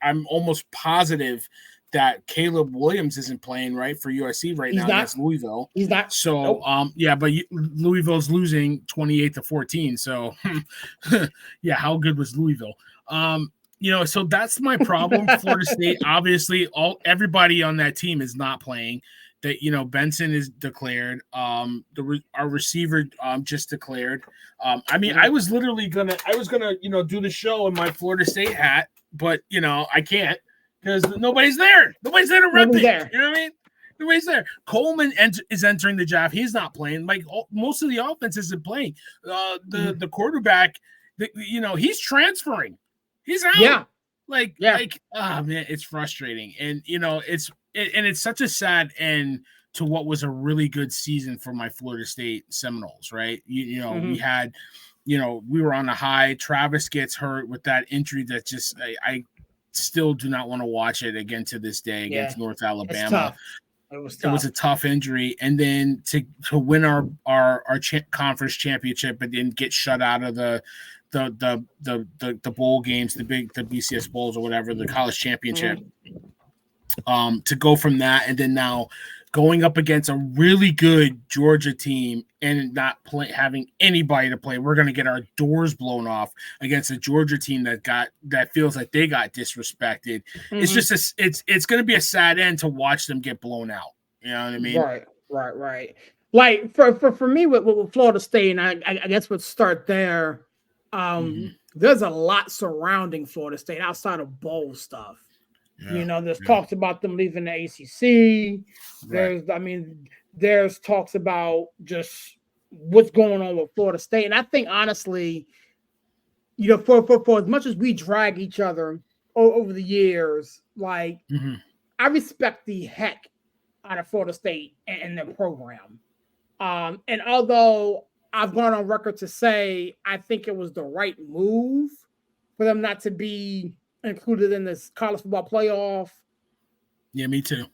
I'm almost positive that Caleb Williams isn't playing, right, for USC now against Louisville. He's not. So, nope. But Louisville's losing 28-14. So, yeah, how good was Louisville? So that's my problem. Florida State, obviously, everybody on that team is not playing. That Benson is declared. Our receiver just declared. I was literally gonna do the show in my Florida State hat, but I can't because nobody's there. Nobody's there to rep it. There. You know what I mean? Nobody's there. Coleman is entering the draft. He's not playing. Like most of the offense isn't playing. The quarterback, he's transferring. He's out. Yeah. Man, it's frustrating. And it's such a sad end to what was a really good season for my Florida State Seminoles, right? We had, we were on a high. Travis gets hurt with that injury that just I still do not want to watch it again to this day against North Alabama. It was tough. It was a tough injury, and then to win our conference championship, but then get shut out of the bowl games, the BCS bowls or whatever, the college championship. To go from that, and then now going up against a really good Georgia team and not having anybody to play, we're going to get our doors blown off against a Georgia team that feels like they got disrespected. It's just it's going to be a sad end to watch them get blown out. You know what I mean? Right. Like for me with Florida State, and I guess we'll start there. There's a lot surrounding Florida State outside of bowl stuff. There's talks about them leaving the ACC. There's talks about just what's going on with Florida State. And I think, honestly, for as much as we drag each other over the years, I respect the heck out of Florida State and their program. And although I've gone on record to say I think it was the right move for them not to be included in this college football playoff. Yeah, me too.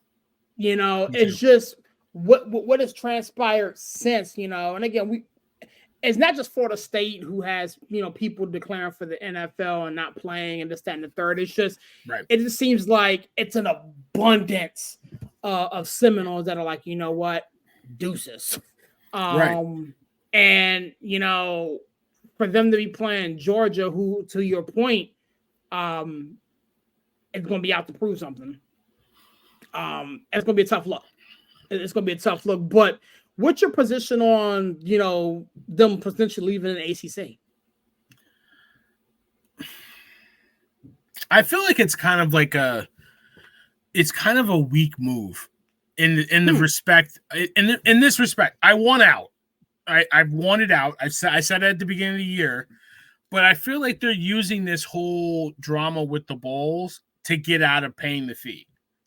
It's just what has transpired since, and again, it's not just Florida State who has, people declaring for the NFL and not playing and this, that, and the third. It's just, It just seems like it's an abundance of Seminoles that are like, you know what, deuces. And, for them to be playing Georgia, who, to your point, it's going to be out to prove something. It's going to be a tough look. But what's your position on, them potentially leaving the ACC? I feel like it's kind of a weak move in the respect. In this respect, I want out. I wanted out. I said at the beginning of the year. But I feel like they're using this whole drama with the bowls to get out of paying the fee,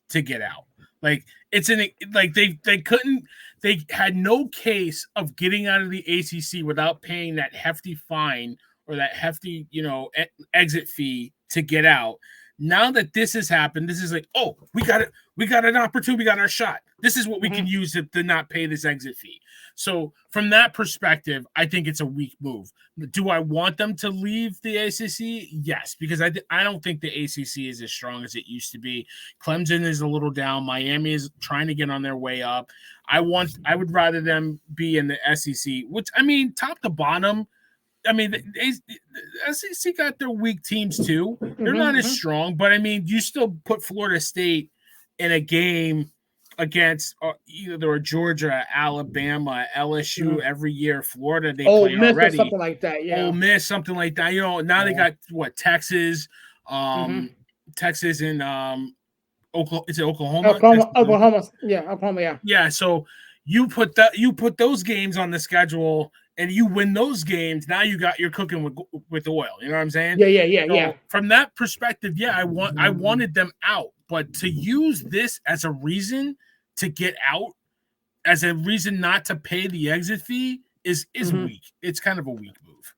to get out. Like they had no case of getting out of the ACC without paying that hefty fine or that hefty, exit fee to get out. Now that this has happened, this is like, oh, we got it. We got an opportunity. We got our shot. This is what we can use to not pay this exit fee. So from that perspective, I think it's a weak move. Do I want them to leave the ACC? Yes, because I don't think the ACC is as strong as it used to be. Clemson is a little down. Miami is trying to get on their way up. I would rather them be in the SEC, which, top to bottom, the SEC got their weak teams too. They're not as strong, but you still put Florida State in a game against either Georgia, Alabama, LSU every year. Florida, they play Miss already. Or something like that, yeah. Ole Miss, something like that. Now they got Texas, Texas and Oklahoma. Is it Oklahoma? Oklahoma, yeah. Yeah, so you put those games on the schedule and you win those games. Now you're cooking with oil. You know what I'm saying? Yeah. From that perspective, I wanted them out, but to use this as a reason to get out, as a reason not to pay the exit fee is weak. It's kind of a weak move.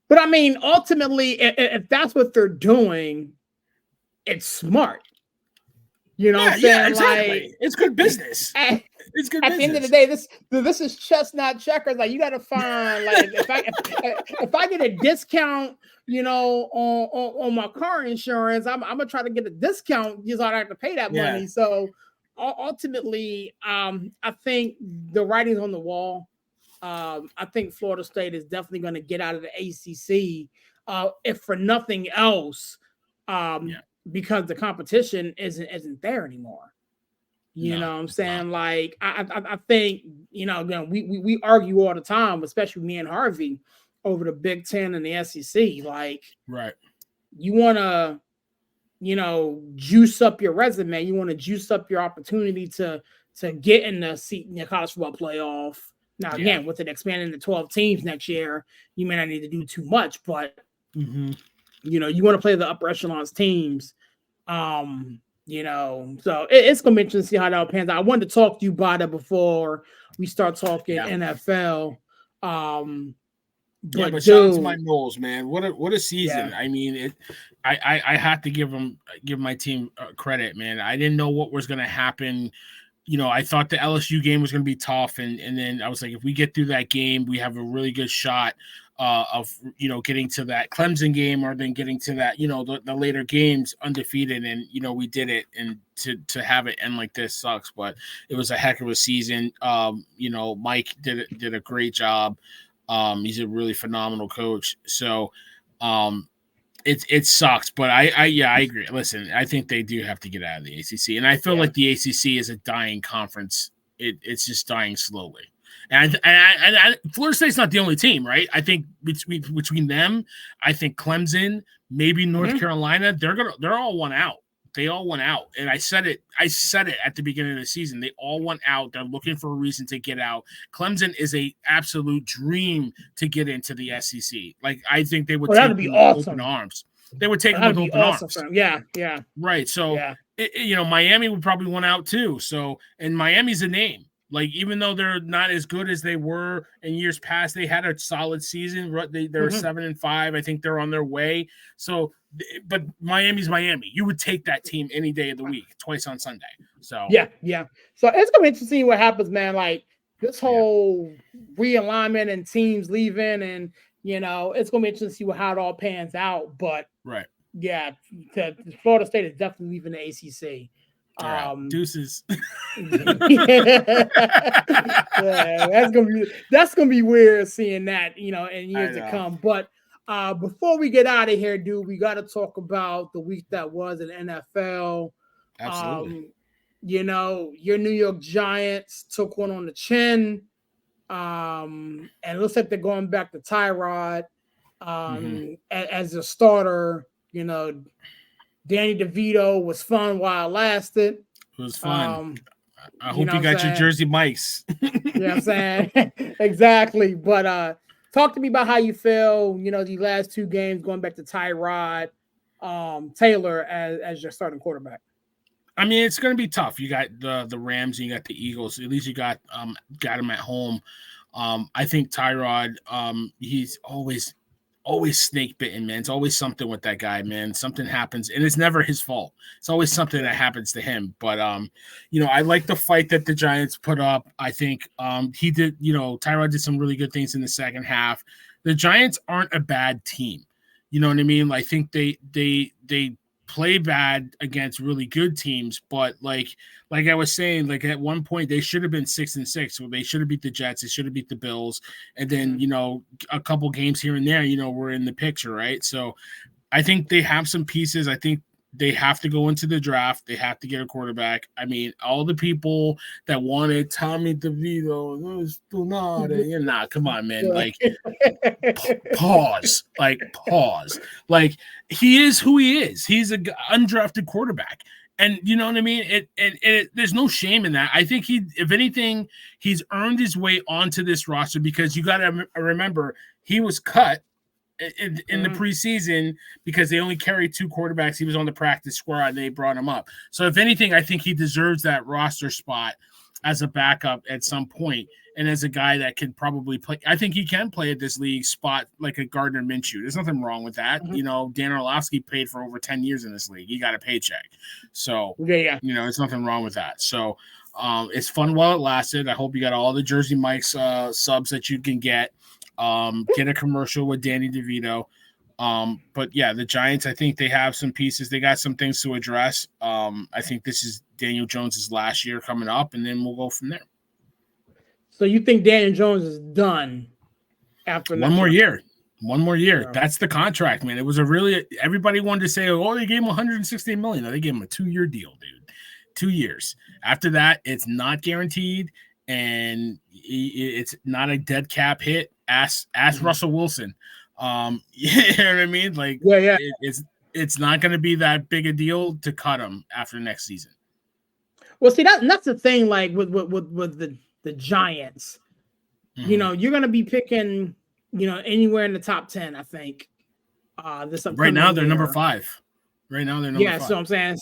But ultimately, if that's what they're doing, it's smart. You know what I'm saying? Yeah, exactly. It's good business. it's good. At the end of the day, this is chess, not checkers. Like you got to find like if I get a discount, on my car insurance, I'm gonna try to get a discount because I don't have to pay that money. So ultimately, I think the writing's on the wall. I think Florida State is definitely going to get out of the ACC, if for nothing else, because the competition isn't there anymore. You know what I'm saying? Like I think again we argue all the time, especially me and Harvey, over the Big Ten and the SEC. Like, right? You want to, juice up your resume. You want to juice up your opportunity to get in the seat in the college football playoff. Now, again, with it expanding to 12 teams next year, you may not need to do too much, but you want to play the upper echelons teams. So it's gonna be interesting to see how that pans out. I wanted to talk to you about it before we start talking NFL. But shout out to my Knowles, man. What a season. Yeah. I mean, I have to give my team credit, man. I didn't know what was gonna happen. I thought the LSU game was going to be tough, and then I was like, if we get through that game, we have a really good shot of getting to that Clemson game, or then getting to that the later games undefeated, and we did it. And to have it end like this sucks, but it was a heck of a season. Mike did a great job. He's a really phenomenal coach. So it sucks, but I agree. Listen, I think they do have to get out of the ACC, and I feel like the ACC is a dying conference. It's just dying slowly. And Florida State's not the only team, right? I think between them, I think Clemson, maybe North Carolina, they're all one out. They all went out, and I said it at the beginning of the season. They all went out. They're looking for a reason to get out. Clemson is a absolute dream to get into the SEC. Like, I think they would take them with open arms. They would take them with open arms. Yeah. Right. So, Miami would probably want out too. So, and Miami's a name. Like, even though they're not as good as they were in years past, they had a solid season. They're 7-5. I think they're on their way. So, but Miami's Miami. You would take that team any day of the week, twice on Sunday. So yeah. So it's gonna be interesting what happens, man. Like this whole realignment and teams leaving, and it's gonna be interesting to see how it all pans out. But Florida State is definitely leaving the ACC. Deuces. That's gonna be weird seeing that, in years to come. But before we get out of here, dude, we got to talk about the week that was in NFL. Absolutely. Your New York Giants took one on the chin, and it looks like they're going back to Tyrod as a starter. Danny DeVito was fun while it lasted. It was fun. I hope you got your Jersey Mikes. You know what I'm saying? Exactly. But talk to me about how you feel, the last two games going back to Tyrod Taylor as your starting quarterback. I mean, it's going to be tough. You got the Rams and you got the Eagles. At least you got him at home. I think Tyrod, he's always snake bitten, man. It's always something with that guy, man. Something happens, and it's never his fault. It's always something that happens to him. But I like the fight that the Giants put up. I think he did. Tyrod did some really good things in the second half. The Giants aren't a bad team. You know what I mean? I think they play bad against really good teams, but like I was saying, like at one point they should have been 6-6. So they should have beat the Jets, they should have beat the Bills, and then a couple games here and there, we're in the picture, right? So I think they have some pieces. I think they have to go into the draft. They have to get a quarterback. I mean, all the people that wanted Tommy DeVito, nah, come on, man. Like, pause. Like, he is who he is. He's an undrafted quarterback. And you know what I mean? There's no shame in that. I think if anything, he's earned his way onto this roster because you got to remember he was cut in the preseason because they only carried two quarterbacks. He was on the practice squad and they brought him up. So if anything, I think he deserves that roster spot as a backup at some point and as a guy that can probably play. I think he can play at this league spot like a Gardner Minshew. There's nothing wrong with that. Dan Orlovsky paid for over 10 years in this league. He got a paycheck. So, there's nothing wrong with that. So, It's fun while it lasted. I hope you got all the Jersey Mike's subs that you can get. Get a commercial with Danny DeVito. But yeah, the Giants, I think they have some pieces. They got some things to address. I think this is Daniel Jones's last year coming up, and then we'll go from there. So you think Daniel Jones is done after one more year? One more year. Yeah. That's the contract, man. It was everybody wanted to say, oh, they gave him $160 million. No, they gave him a 2-year deal, dude. 2 years. After that, it's not guaranteed, and it's not a dead cap hit. Ask Russell Wilson. You know what I mean? Like, yeah. It's not going to be that big a deal to cut him after next season. Well, see, that's the thing. Like with the Giants, you know, you're going to be picking, you know, anywhere in the top 10. I think. Right now they're number 5. Right now they're number 5. Yeah, so I'm saying.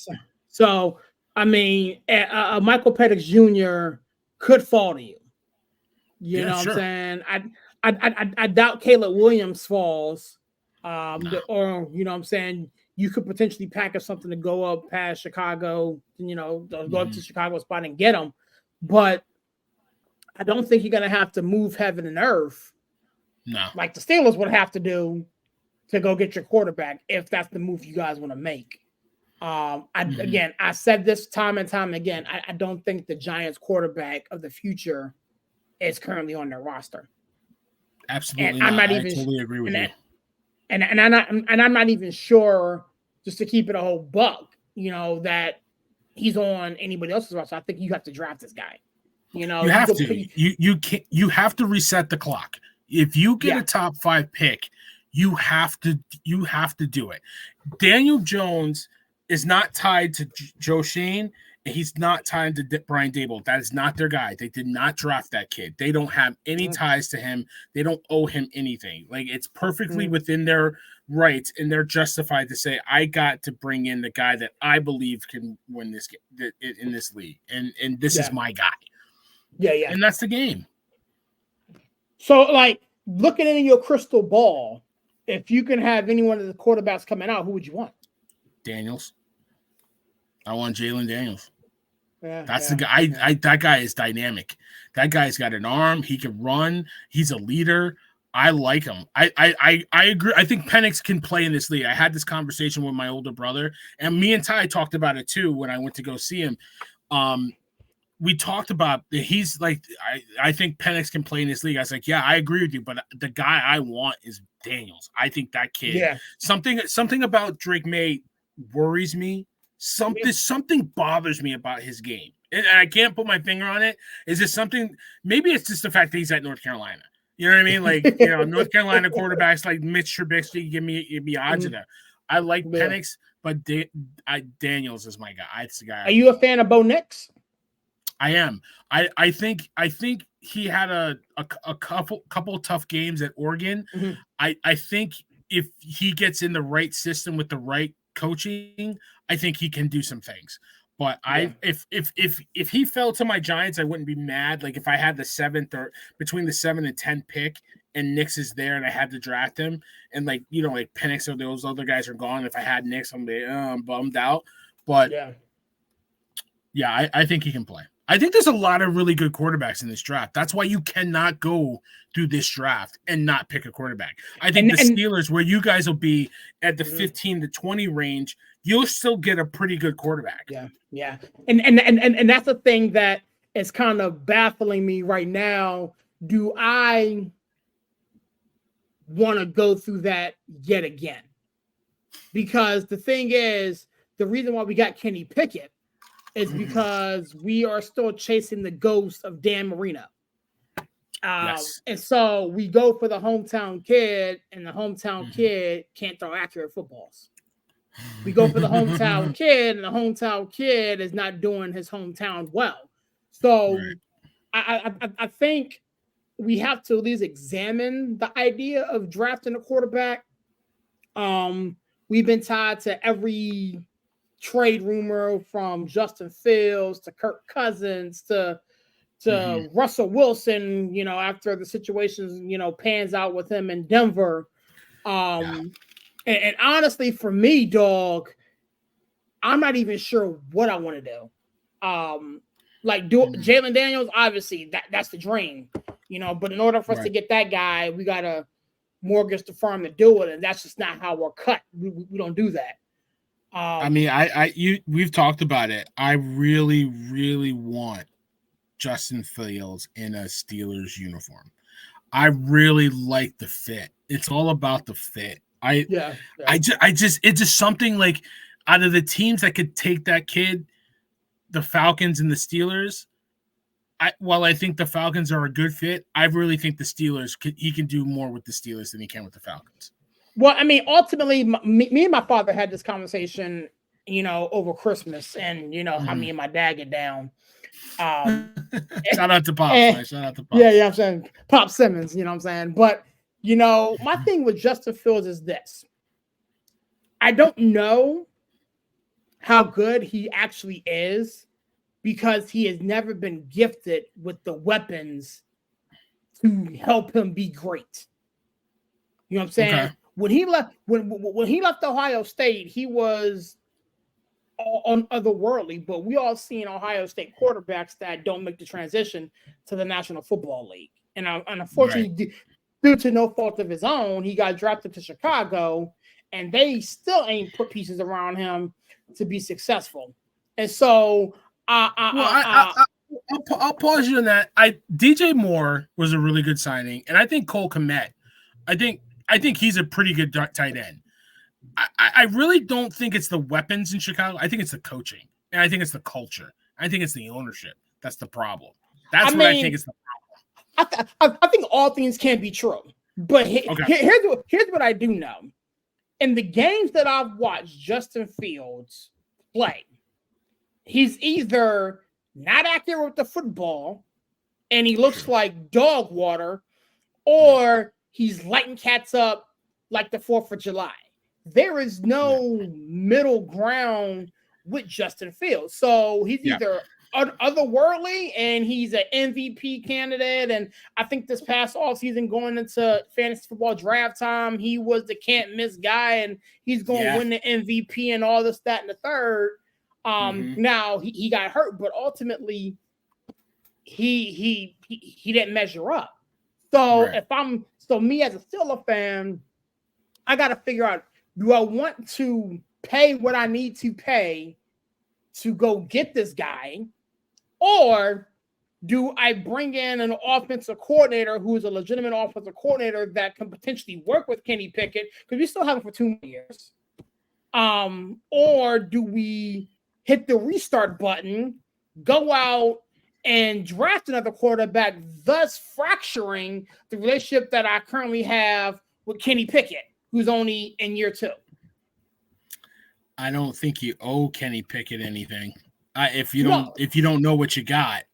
So I mean, Michael Penix Jr. could fall to you. You know what I'm saying? I doubt Caleb Williams falls. No. Or you know what I'm saying, you could potentially package something to go up past Chicago, you know, go up to Chicago spot and get them. But I don't think you're gonna have to move heaven and earth. No. Like the Steelers would have to do to go get your quarterback if that's the move you guys want to make. Again, I said this time and time again. I don't think the Giants quarterback of the future is currently on their roster. Absolutely, and I totally agree with you. And I'm not even sure, just to keep it a whole buck, you know, that he's on anybody else's roster. I think you have to draft this guy. You know, you have to. You have to reset the clock. If you get a top 5 pick, you have to do it. Daniel Jones is not tied to Joe Shane, and he's not tied to Brian Daboll. That is not their guy. They did not draft that kid. They don't have any ties to him. They don't owe him anything. Like, it's perfectly within their rights, and they're justified to say, I got to bring in the guy that I believe can win this game in this league, and this is my guy. Yeah. And that's the game. So, like, looking into your crystal ball, if you can have any one of the quarterbacks coming out, who would you want? Daniels. I want Jalen Daniels. That's the guy. That guy is dynamic. That guy's got an arm. He can run. He's a leader. I like him. I agree. I think Penix can play in this league. I had this conversation with my older brother, and me and Ty talked about it too when I went to go see him. We talked about he's like, I think Penix can play in this league. I was like, yeah, I agree with you, but the guy I want is Daniels. I think that kid. Something about Drake May worries me. Something bothers me about his game, and I can't put my finger on it. Is this something? Maybe it's just the fact that he's at North Carolina. You know what I mean? Like, you know, North Carolina quarterbacks like Mitch Trubisky give me odds of that. I like Penix, but Daniels is my guy. It's the guy. Are you a fan of Bo Nix? I am. I think he had a couple tough games at Oregon. I think if he gets in the right system with the right coaching, I think he can do some things. But if he fell to my Giants, I wouldn't be mad. Like, if I had the 7th or between the 7 and 10 pick and Nix is there and I had to draft him, and like, you know, like Penix or those other guys are gone. If I had Nix, I'm bummed out. But I think he can play. I think there's a lot of really good quarterbacks in this draft. That's why you cannot go through this draft and not pick a quarterback. I think the Steelers, where you guys will be at the 15 to 20 range, you'll still get a pretty good quarterback. Yeah. And that's the thing that is kind of baffling me right now. Do I want to go through that yet again? Because the thing is, the reason why we got Kenny Pickett is because we are still chasing the ghost of Dan Marino. And so we go for the hometown kid, and the hometown kid can't throw accurate footballs. We go for the hometown kid, and the hometown kid is not doing his hometown well. So I think we have to at least examine the idea of drafting a quarterback. We've been tied to every trade rumor, from Justin Fields to Kirk Cousins to Russell Wilson, you know, after the situations, you know, pans out with him in Denver. And honestly, for me, dog, I'm not even sure what I want to do. Like Jalen Daniels, obviously that's the dream, But in order for us to get that guy, we gotta mortgage the farm to do it, and that's just not how we're cut. We don't do that. We've talked about it. I really, really want Justin Fields in a Steelers uniform. I really like the fit. It's all about the fit. It's just something like out of the teams that could take that kid, the Falcons and the Steelers. While I think the Falcons are a good fit, I really think the Steelers he can do more with the Steelers than he can with the Falcons. Well, I mean, ultimately, me and my father had this conversation, over Christmas, and how me and my dad get down. Shout out to Pops. Shout out to Pops. Yeah, I'm saying Pop Simmons. You know what I'm saying, but my thing with Justin Fields is this: I don't know how good he actually is because he has never been gifted with the weapons to help him be great. You know what I'm saying? Okay. When he left Ohio State, he was otherworldly, but we all seen Ohio State quarterbacks that don't make the transition to the National Football League. And unfortunately, due to no fault of his own, he got drafted to Chicago, and they still ain't put pieces around him to be successful. And so I'll pause you on that. DJ Moore was a really good signing, and I think Cole Kmet, I think he's a pretty good tight end. I really don't think it's the weapons in Chicago. I think it's the coaching, and I think it's the culture. I think it's the ownership. That's the problem. I think it's the problem. I think all things can be true, but here's what I do know. In the games that I've watched Justin Fields play, he's either not accurate with the football and he looks like dog water, or he's lighting cats up like the 4th of July. There is no middle ground with Justin Fields. So he's either otherworldly and he's an MVP candidate. And I think this past offseason going into fantasy football draft time, he was the can't miss guy and he's going to win the MVP and all this, that, and the third. Now he got hurt, but ultimately he didn't measure up. So me as a Steelers fan, I got to figure out, do I want to pay what I need to pay to go get this guy, or do I bring in an offensive coordinator who is a legitimate offensive coordinator that can potentially work with Kenny Pickett, because we still have him for 2 years? Or do we hit the restart button, go out and draft another quarterback, thus fracturing the relationship that I currently have with Kenny Pickett, who's only in year 2? I don't think you owe Kenny Pickett anything. If you don't know what you got,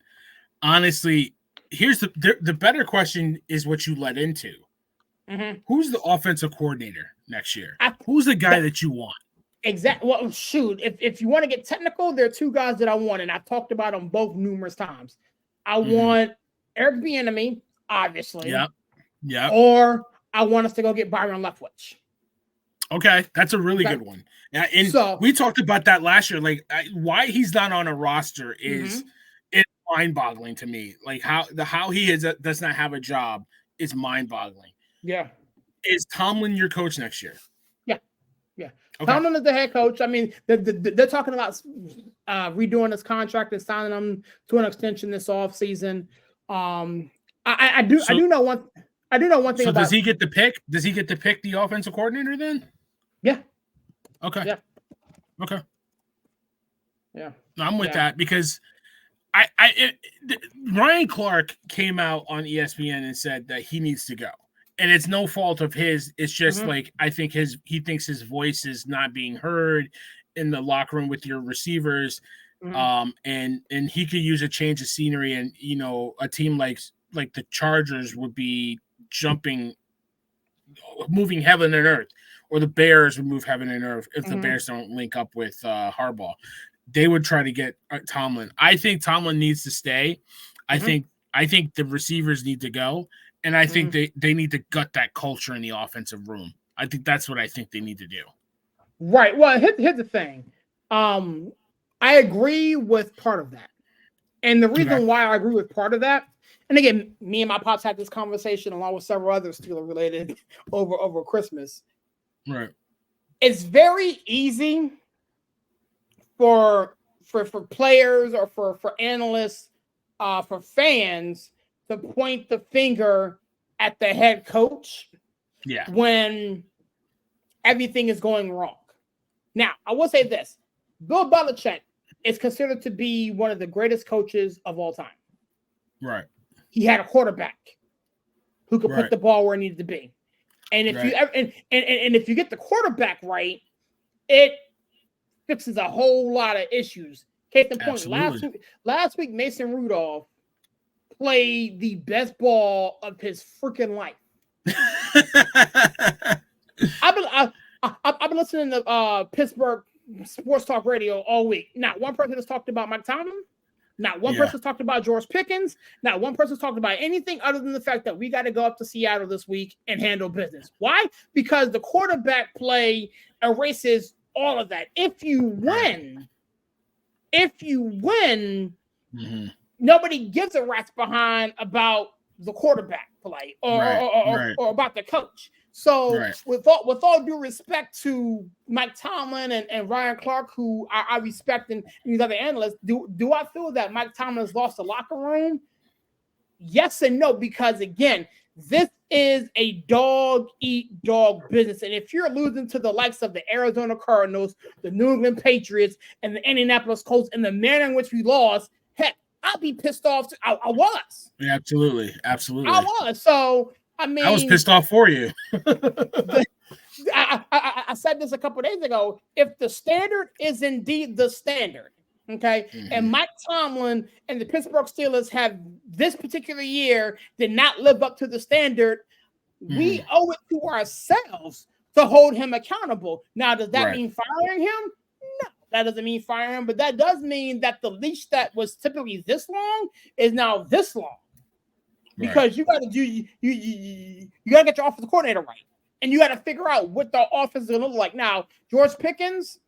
honestly, here's the better question is what you led into. Mm-hmm. Who's the offensive coordinator next year? Who's the guy that you want? Exactly. Well, shoot, if you want to get technical, there are 2 guys that I want, and I've talked about them both numerous times. I want Eric Bieniemy, obviously. Yeah. Or I want us to go get Byron Leftwich. Okay, that's a really good one. And we talked about that last year. Like, why he's not on a roster is it's mind-boggling to me. Like how he does not have a job is mind-boggling. Yeah. Is Tomlin your coach next year? Yeah. Okay. Tomlin is the head coach. I mean, they're talking about redoing his contract and signing him to an extension this offseason. I do know one thing. So does he get the pick? Does he get to pick the offensive coordinator then? Yeah. Okay. Yeah. Okay. Yeah. No, I'm with that because Ryan Clark came out on ESPN and said that he needs to go. And it's no fault of his. It's just like I think he thinks his voice is not being heard in the locker room with your receivers. And he could use a change of scenery, and a team like the Chargers would be moving heaven and earth, or the Bears would move heaven and earth if the Bears don't link up with Harbaugh. They would try to get Tomlin. I think Tomlin needs to stay. I think the receivers need to go. And I think they need to gut that culture in the offensive room. I think that's what I think they need to do. Right. Well, here's the thing. I agree with part of that. And the reason why I agree with part of that, and again, me and my pops had this conversation along with several other Steeler related over Christmas. Right. It's very easy for players or for analysts, for fans to point the finger at the head coach when everything is going wrong. Now, I will say this. Bill Belichick is considered to be one of the greatest coaches of all time. Right. He had a quarterback who could put the ball where it needed to be. And if you and if you get the quarterback right, it fixes a whole lot of issues. Case in point, last week Mason Rudolph played the best ball of his freaking life. I've been listening to Pittsburgh Sports Talk Radio all week. Not one person has talked about Mike Tomlin. Not one person has talked about George Pickens. Not one person has talked about anything other than the fact that we got to go up to Seattle this week and handle business. Why? Because the quarterback play erases all of that. If you win, nobody gives a rat's behind about the quarterback play or about the coach. So with all due respect to Mike Tomlin and Ryan Clark, who I respect, and these other analysts, do I feel that Mike Tomlin has lost the locker room? Yes and no, because again, this is a dog-eat-dog business. And if you're losing to the likes of the Arizona Cardinals, the New England Patriots, and the Indianapolis Colts in the manner in which we lost, heck, I'll be pissed off. I was. Yeah, absolutely. I was. So, I mean, I was pissed off for you. I said this a couple of days ago. If the standard is indeed the standard, okay, and Mike Tomlin and the Pittsburgh Steelers have this particular year did not live up to the standard, we owe it to ourselves to hold him accountable. Now, does that mean firing him? No, that doesn't mean firing him, but that does mean that the leash that was typically this long is now this long. Because you got to you got to get your offensive coordinator right, and you got to figure out what the offense is going to look like. Now, George Pickens,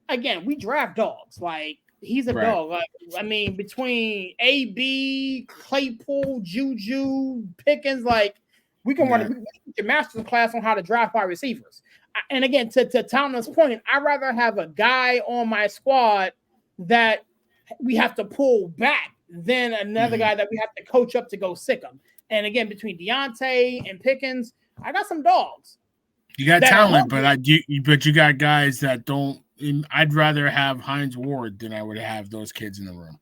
again, we draft dogs. Like, he's a dog. Like, I mean, between AB, Claypool, Juju, Pickens, like, we can run a master's class on how to draft wide receivers. And again, to Tomlin's point, I'd rather have a guy on my squad that we have to pull back than another guy that we have to coach up to go sick him. And again, between Deontay and Pickens, I got some dogs. You got talent, but you got guys that don't. I'd rather have Hines Ward than I would have those kids in the room.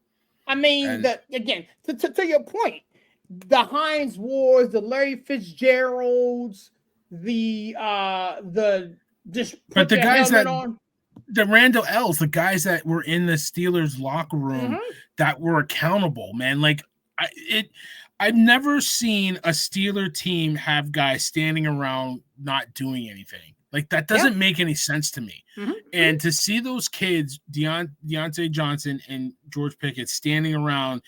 I mean, again, to your point, the Hines Wards, the Larry Fitzgeralds, the guys that on. The Randall L's, the guys that were in the Steelers locker room that were accountable, man. Like I've never seen a Steeler team have guys standing around not doing anything. Like, that doesn't make any sense to me. And to see those kids, Deontay Johnson and George Pickett, standing around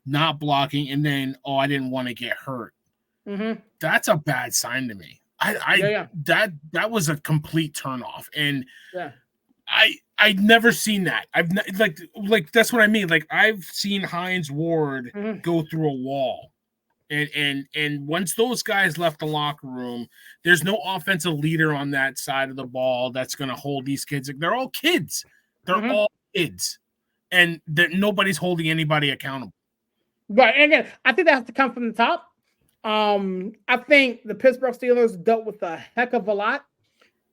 not blocking, and then, I didn't want to get hurt. That's a bad sign to me. That was a complete turnoff. And I've never seen that. Like that's what I mean. Like, I've seen Hines Ward go through a wall. And once those guys left the locker room, there's no offensive leader on that side of the ball that's going to hold these kids. They're all kids. They're all kids. And nobody's holding anybody accountable. Right. And again, I think that has to come from the top. I think the Pittsburgh Steelers dealt with a heck of a lot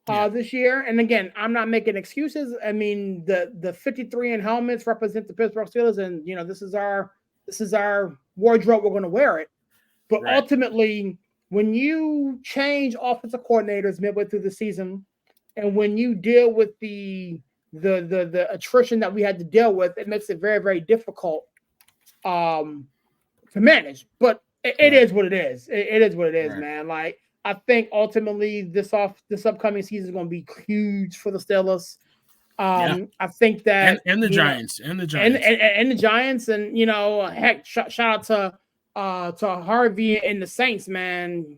this year. And again, I'm not making excuses. I mean, the 53 in helmets represent the Pittsburgh Steelers, and this is our wardrobe. We're going to wear it. But ultimately, when you change offensive coordinators midway through the season, and when you deal with the attrition that we had to deal with, it makes it very, very difficult to manage. But it is what it is. It is what it is, man. Like, I think ultimately this upcoming season is going to be huge for the Steelers. I think that and the Giants and the Giants, and heck, shout out to Harvey and the Saints, man.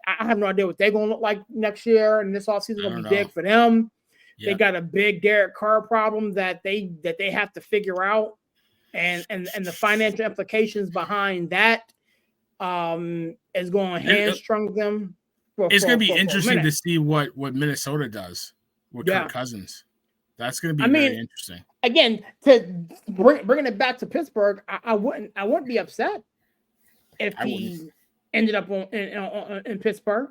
I have no idea what they're going to look like next year, and this offseason is going to be big for them. They got a big Derek Carr problem that they have to figure out. and the financial implications behind that is going to hamstring them. It's going to be interesting to see what Minnesota does with Kirk Cousins. That's going to be very interesting. Again, to bringing it back to Pittsburgh, I wouldn't be upset if he ended up in Pittsburgh.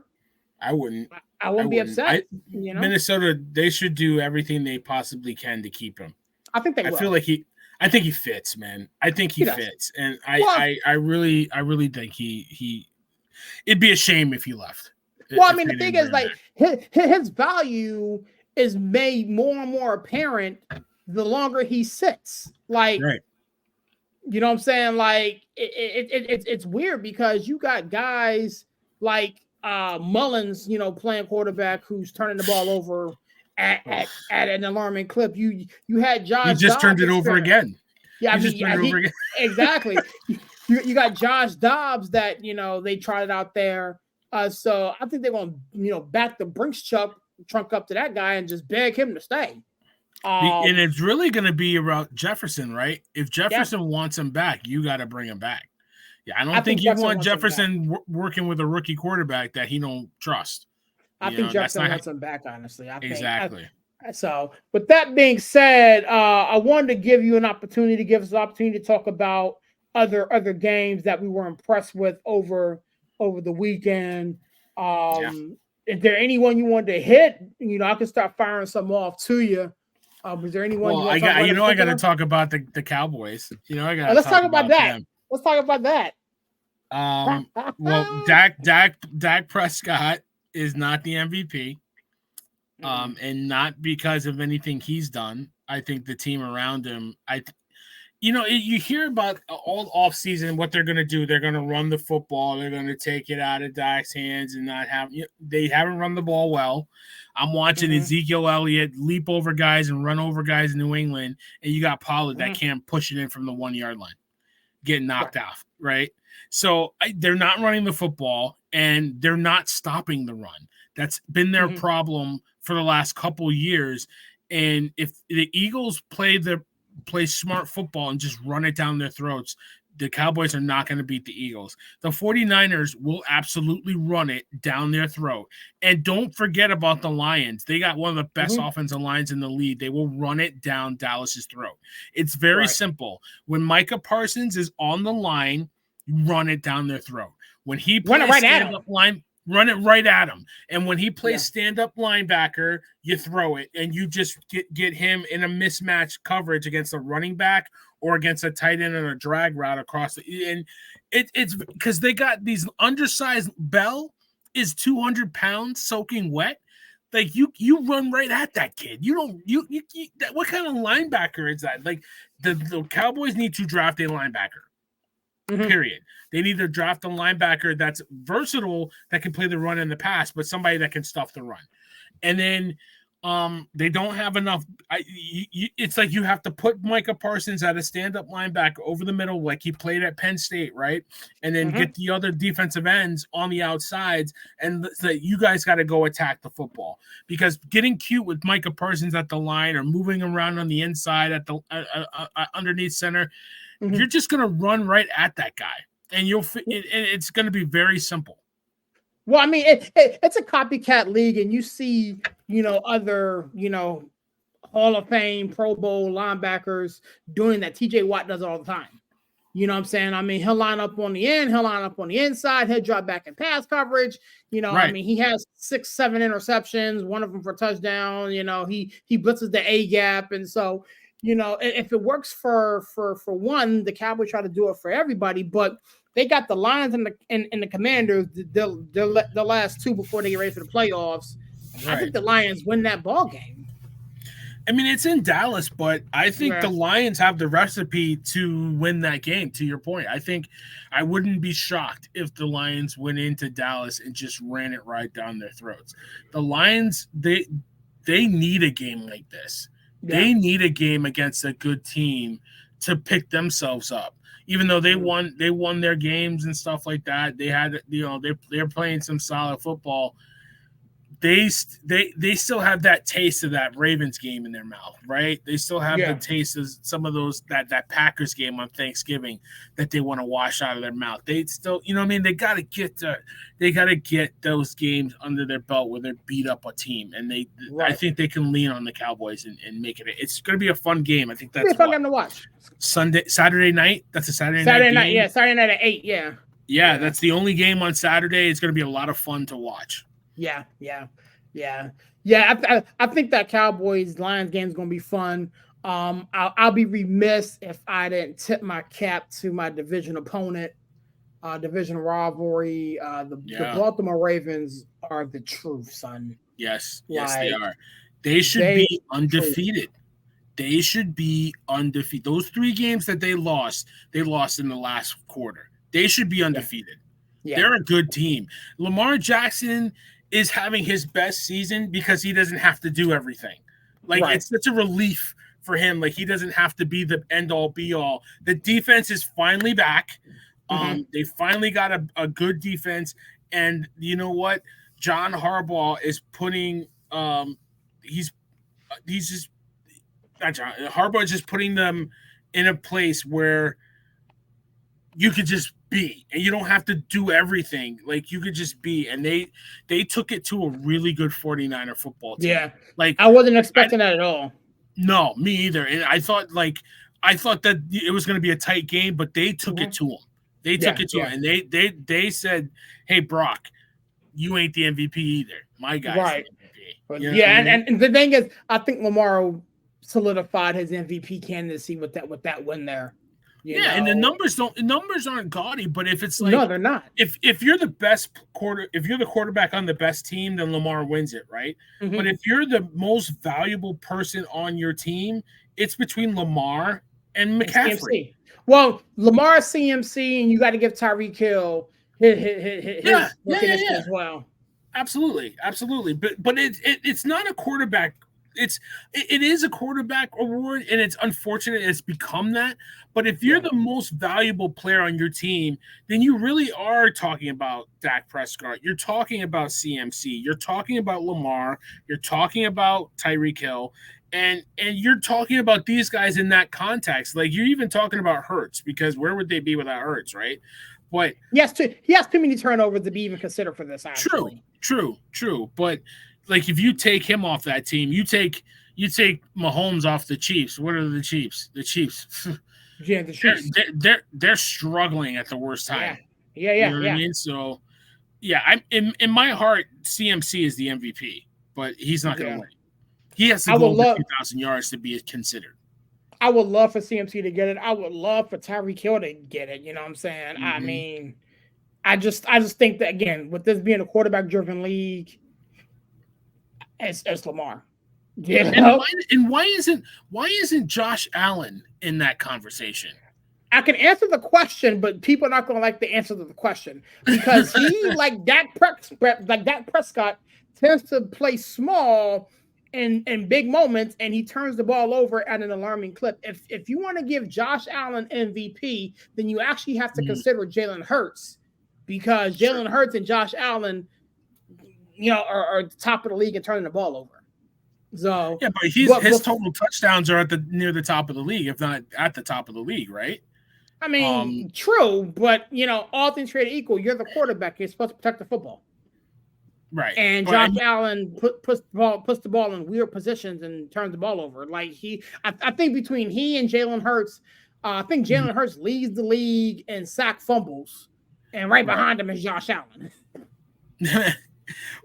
I wouldn't. I wouldn't be upset. Minnesota, they should do everything they possibly can to keep him. I think they will. I think he fits, man. I think he fits, and I really think he. It'd be a shame if he left. Well, I mean, the thing is, like, his value is made more and more apparent the longer he sits. Like, you know what I'm saying? Like, it's weird because you got guys like Mullins, playing quarterback who's turning the ball over at an alarming clip. You had Josh. He just turned it over again. Yeah, exactly. You got Josh Dobbs that they tried out there. So I think they're going to back the Brinks trunk up to that guy and just beg him to stay. And it's really going to be about Jefferson, right? If Jefferson wants him back, you got to bring him back. Yeah, I don't think you want Jefferson working with a rookie quarterback that he don't trust. I think Jefferson wants him back, honestly. Exactly. So, with that being said, I wanted to give you an opportunity, to talk about other games that we were impressed with over the weekend. Is there anyone you wanted to hit? I can start firing some off to you. Is there anyone? Well, I got to talk about the Cowboys. Let's talk about that. Them. Let's talk about that. Well, Dak Prescott is not the MVP, and not because of anything he's done. I think the team around him. You hear about all offseason what they're going to do. They're going to run the football. They're going to take it out of Dak's hands and not have. They haven't run the ball well. I'm watching Ezekiel Elliott leap over guys and run over guys in New England, and you got Pollard that can't push it in from the 1 yard line, getting knocked off. Right. So they're not running the football, and they're not stopping the run. That's been their problem for the last couple years. And if the Eagles play smart football and just run it down their throats, the Cowboys are not going to beat the Eagles. The 49ers will absolutely run it down their throat. And don't forget about the Lions. They got one of the best offensive lines in the league. They will run it down Dallas's throat. It's very simple. When Micah Parsons is on the line, you run it down their throat. When he plays stand-up line, run it right at him. And when he plays stand-up linebacker, you throw it, and you just get him in a mismatch coverage against a running back or against a tight end on a drag route across the – and it's because they got these undersized – Bell is 200 pounds soaking wet. Like, you run right at that kid. You don't – what kind of linebacker is that? Like, the Cowboys need to draft a linebacker. Period. They need to draft a linebacker that's versatile, that can play the run and the pass, but somebody that can stuff the run. And then they don't have enough. It's like you have to put Micah Parsons at a stand-up linebacker over the middle, like he played at Penn State, right? And then get the other defensive ends on the outsides, and you guys got to go attack the football. Because getting cute with Micah Parsons at the line or moving around on the inside at the underneath center, you're just going to run right at that guy, and it's going to be very simple. Well, I mean, it's a copycat league, and you see, other, Hall of Fame, Pro Bowl linebackers doing that. TJ Watt does it all the time. You know what I'm saying? I mean, he'll line up on the end, he'll line up on the inside, he'll drop back in pass coverage. I mean, he has 6-7 interceptions, one of them for touchdown. He blitzes the A gap, and so. If it works for one, the Cowboys try to do it for everybody. But they got the Lions and the Commanders the last two before they get ready for the playoffs. Right. I think the Lions win that ball game. I mean, it's in Dallas, but I think the Lions have the recipe to win that game. To your point, I think I wouldn't be shocked if the Lions went into Dallas and just ran it right down their throats. The Lions, they need a game like this. They need a game against a good team to pick themselves up. Even though they won their games and stuff like that, they had they're playing some solid football. they still have that taste of that Ravens game in their mouth, right? They still have the taste of some of those that Packers game on Thanksgiving that they want to wash out of their mouth. They still, you know what I mean? They got to get those games under their belt where they beat up a team, and I think they can lean on the Cowboys and make it. It's going to be a fun game. I think that's a fun game to watch. Saturday night. That's a Saturday night. Yeah, Saturday night at 8. Yeah, that's the only game on Saturday. It's going to be a lot of fun to watch. Yeah. I think that Cowboys-Lions game is going to be fun. I'll be remiss if I didn't tip my cap to my division opponent, division rivalry. The Baltimore Ravens are the truth, son. Yes, they are. They should be undefeated. They should be undefeated. Those 3 games that they lost in the last quarter. They should be undefeated. Yeah. They're a good team. Lamar Jackson is having his best season because he doesn't have to do everything. It's such a relief for him. Like, he doesn't have to be the end-all, be-all. The defense is finally back. They finally got a good defense. And you know what? John Harbaugh is putting Harbaugh is just putting them in a place where you could just be, and you don't have to do everything. Like, you could just be. And they took it to a really good 49er football team. Yeah. Like, I wasn't expecting that at all. No, me either. And I thought that it was going to be a tight game, but they took it to them. They took it to him, and they said, "Hey, Brock, you ain't the MVP either. My guy's right. the MVP." You know and the thing is, I think Lamar solidified his MVP candidacy with that win there. You know? And the numbers aren't gaudy, but if it's like, no, they're not. If you're the best if you're the quarterback on the best team, then Lamar wins it, right? Mm-hmm. But if you're the most valuable person on your team, it's between Lamar and McCaffrey. CMC. Well, Lamar CMC, and you got to give Tyreek Hill his recognition as well. Absolutely. But it's not a quarterback. It is a quarterback award, and it's unfortunate it's become that. But if you're the most valuable player on your team, then you really are talking about Dak Prescott. You're talking about CMC. You're talking about Lamar. You're talking about Tyreek Hill. And you're talking about these guys in that context. Like, you're even talking about Hurts, because where would they be without Hurts, right? But he has too many turnovers to be even considered for this, actually. True. But like, if you take him off that team, you take Mahomes off the Chiefs. What are the Chiefs? The Chiefs. Yeah, the Chiefs. They're struggling at the worst time. Yeah. You know what I mean? So, I'm in my heart, CMC is the MVP, but he's not going to win. He has to go over 2,000 yards to be considered. I would love for CMC to get it. I would love for Tyreek Hill to get it. You know what I'm saying? Mm-hmm. I mean, I just think that, again, with this being a quarterback-driven league, it's Lamar. Yeah. And why isn't Josh Allen in that conversation? I can answer the question, but people are not going to like the answer to the question, because he, like Dak Prescott, tends to play small in big moments, and he turns the ball over at an alarming clip. If you want to give Josh Allen MVP, then you actually have to consider Jalen Hurts, because Jalen Hurts and Josh Allen, are at the top of the league and turning the ball over. So but his total touchdowns are near the top of the league, if not at the top of the league, right? I mean, true, but all things created equal, you're the quarterback. You're supposed to protect the football. Right. And Josh Allen puts the ball in weird positions and turns the ball over. Like, I think between he and Jalen Hurts, I think Jalen Hurts leads the league in sack fumbles, and right behind him is Josh Allen.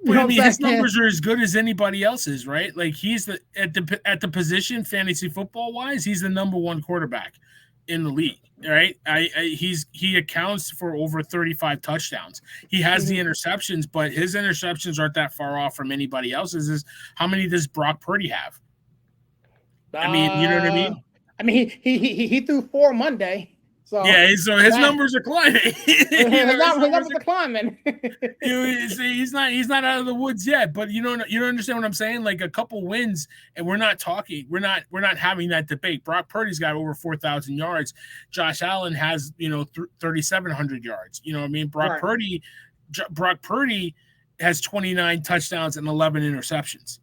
But I mean, his numbers are as good as anybody else's, right? Like, he's at the position, fantasy football wise, he's the number one quarterback in the league, right? He accounts for over 35 touchdowns. He has the interceptions, but his interceptions aren't that far off from anybody else's. How many does Brock Purdy have? I mean, you know what I mean? I mean, he threw 4 Monday. So his numbers are climbing. His numbers are climbing. He's not out of the woods yet, but you don't understand what I'm saying? Like, a couple wins, and we're not having that debate. Brock Purdy's got over 4,000 yards. Josh Allen has 3,700 yards. You know what I mean? Brock Purdy has 29 touchdowns and 11 interceptions.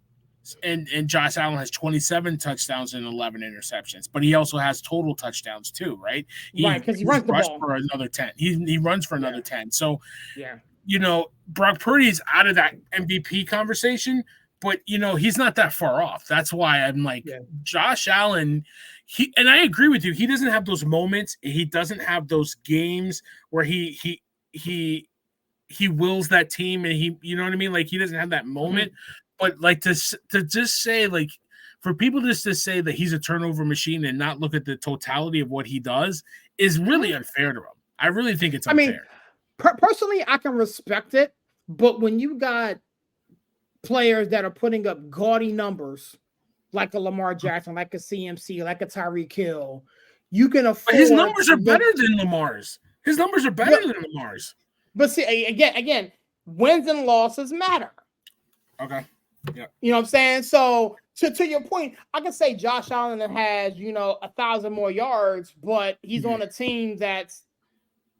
And Josh Allen has 27 touchdowns and 11 interceptions, but he also has total touchdowns too, right? Right, because he runs the ball for another 10. He runs for another 10. So, yeah, Brock Purdy is out of that MVP conversation, but he's not that far off. That's why I'm like Josh Allen. And I agree with you. He doesn't have those moments. He doesn't have those games where he wills that team, and you know what I mean? Like he doesn't have that moment. But like to just say, like, for people just to say that he's a turnover machine and not look at the totality of what he does is really unfair to him. I really think it's unfair. I mean, personally, I can respect it, but when you got players that are putting up gaudy numbers, like a Lamar Jackson, like a CMC, like a Tyreek Hill, you can afford. But his numbers are better than Lamar's. His numbers are better than Lamar's. But see, again, wins and losses matter. Okay. Yeah. You know what I'm saying? So to your point, I can say Josh Allen has, 1,000 more yards, but he's on a team that's